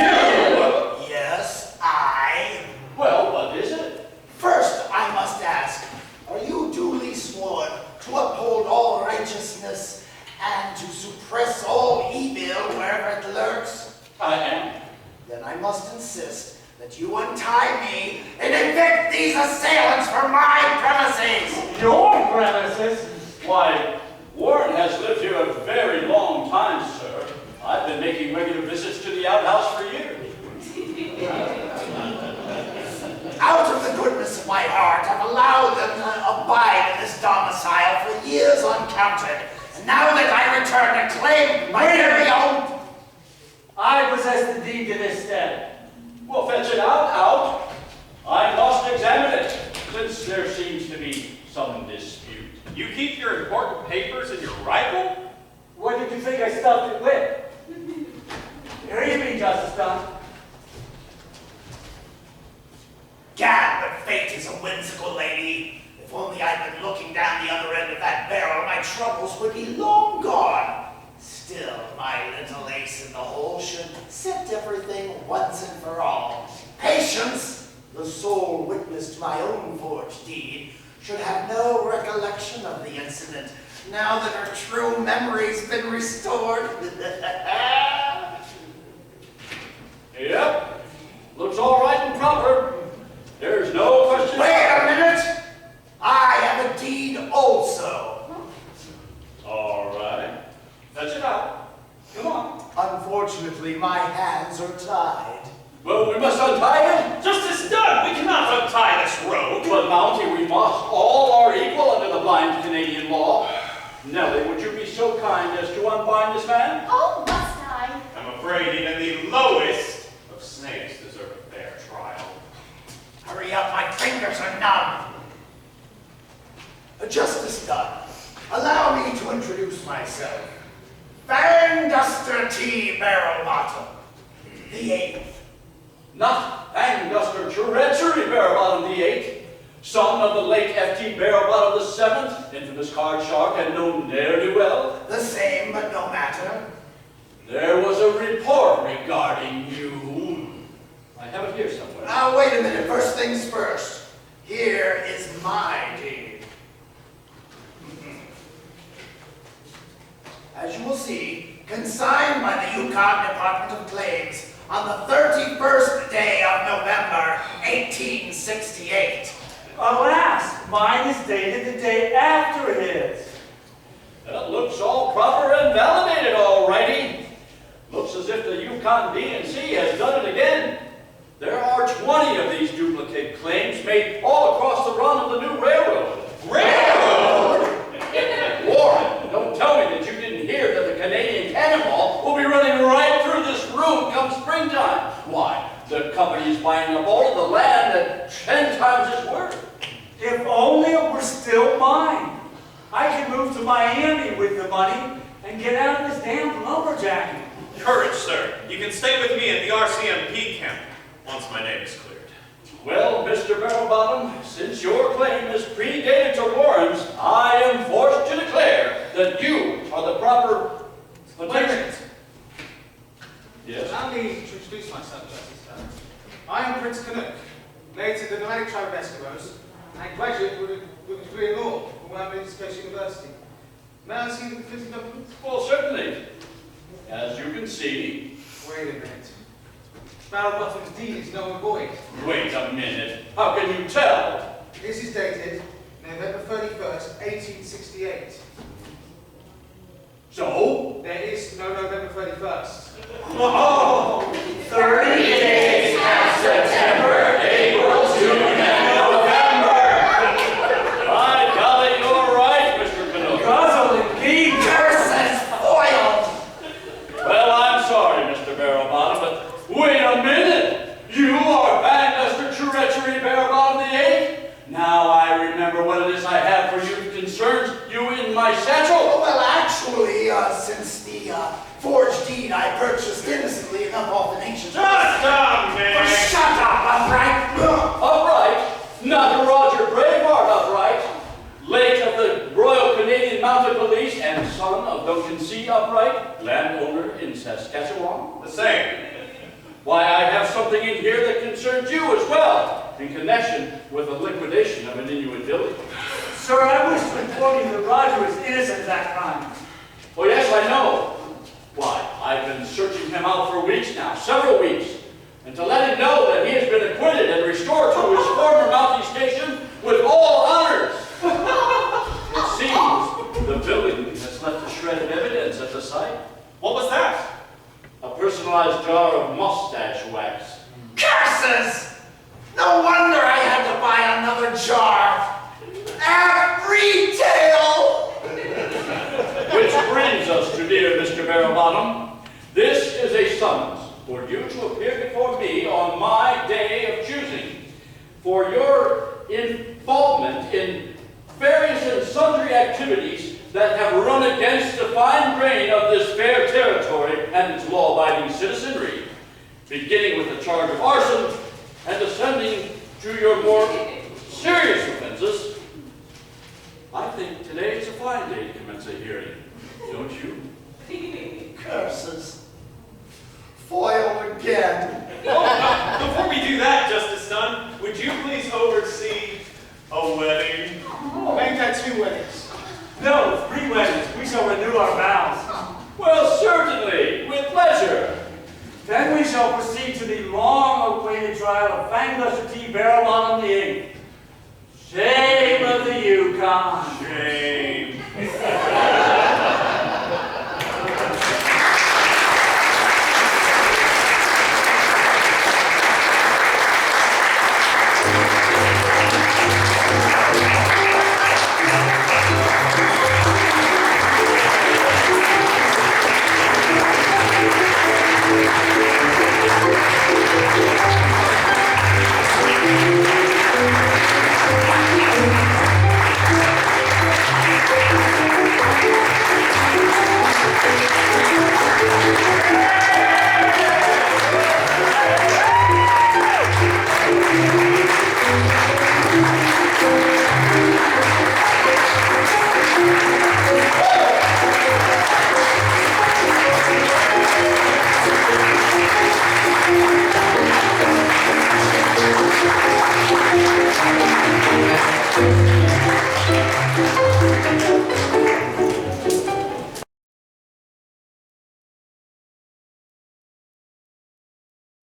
Yes, I. Well, what is it? First, I must ask, are you duly sworn to uphold all righteousness and to suppress all evil wherever it lurks? I am. Then I must insist that you untie me and evict these assailants from my premises. Your premises? Why, Warren has lived here a very long time, sir. I've been making regular visits to the outhouse for years. Out of the goodness of my heart, I've allowed them to abide in this domicile for years uncounted. And now that I return to claim my very own... I possess the deed to this stead. Well, fetch it out. I must examine it, since there seems to be some dispute. You keep your important papers in your rifle? What did you think I stuffed it with? Here you be, Justice Dunn. Gad, but fate is a whimsical lady. If only I'd been looking down the other end of that barrel, my troubles would be long gone. Still, my little ace in the hole should set everything once and for all. Patience, the sole witness to my own forged deed, should have no recollection of the incident, now that her true memory's been restored. Yep. Looks all right and proper. There's no question. Wait a minute! I have a deed also. All right. Fetch it out. Come on. Unfortunately, my hands are tied. Well, we must untie him. Justice done! We cannot untie this rogue! But, Mountie, we must. All are equal under the blind Canadian law. Nellie, would you be so kind as to unbind this man? Oh, must I? I'm afraid even the lowest of snakes deserve a fair trial. Hurry up, my fingers are numb. Justice done. Allow me to introduce myself. Fang Duster T. Barrel Bottom, the 8th. Not Fang Duster Treachery Barrelbottom the 8th, son of the late F.T. Barrelbottom the 7th, infamous card shark and no ne'er-do-well. The same, but no matter. There was a report regarding you. I have it here somewhere. Now, wait a minute. First things first. Here is my deed. As you will see, consigned by the Yukon Department of Claims on the 31st day of November, 1868. Alas, mine is dated the day after his. That looks all proper and validated, all righty. Looks as if the Yukon D&C has done it again. There are 20 of these duplicate claims made all across the run of the new railroad. Railroad? Warren, don't tell me that you didn't hear that the Canadian Cannonball will be running right through this room come springtime. Why, the company is buying up all of the land at 10 times its worth. If only it were still mine. I could move to Miami with the money and get out of this damn lumberjacking. Courage, sir. You can stay with me at the RCMP camp once my name is cleared. Well, Mr. Barrelbottom, since your claim is predated to Warren's, I am forced to declare that you are the proper... Wait a minute. Yes? Allow me to introduce myself, Justice Dunn. I am Prince Canuck, native of the nomadic tribe of Eskimos, and graduate with a degree in law from Mansfield Playhouse University. May I see the fitting documents? Well, certainly. As you can see... Wait a minute. Barrelbottom's deed is null and void. Wait a minute. How can you tell? This is dated November 31st, 1868. So? There is no November 31st. Oh, 30 days past September, April, June, and November. By golly, you're right, Mr. Pinocchio. Guzzle indeed. Curses foiled! Well, I'm sorry, Mr. Barrowbottom, but wait a minute. You are Bandmaster Treachery Barrowbottom the Eighth? Now I remember what it is I have for you concerns you in my satchel. Well, actually, since the forged deed I purchased innocently enough off an ancient... Shut up, man! Shut up, upright! Upright? Not Roger Braveheart upright. Late of the Royal Canadian Mounted Police and son of Duncan C. Upright, landowner in Saskatchewan. The same. Why, I have something in here that concerns you as well, in connection with the liquidation of an Inuit village. Sir, I wish to inform you that Roger is innocent of that crime. Oh, yes, I know. Why, I've been searching him out for weeks now, several weeks, and to let him know that he has been acquitted and restored to his former mounting station with all honors. It seems the villain has left a shred of evidence at the site. What was that? A personalized jar of mustache wax. Curses! No wonder I had to buy another jar. At retail! Which brings us to dear Mr. Barrowbottom. This is a summons for you to appear before me on my day of choosing for your involvement in various and sundry activities that have run against the fine grain of this fair territory and its law-abiding citizenry, beginning with the charge of arson and ascending to your more serious offenses. I think today is a fine day to commence a hearing, don't you? Curses. Foiled again. Oh, before we do that, Justice Dunn, would you please oversee a wedding? Make that 2 weddings. No, 3 weddings. We shall renew our vows. Well, certainly, with pleasure. Then we shall proceed to the long-awaited trial of Fangbuster T. Barrowbottom the Eighth. Shame of the Yukon. Shame.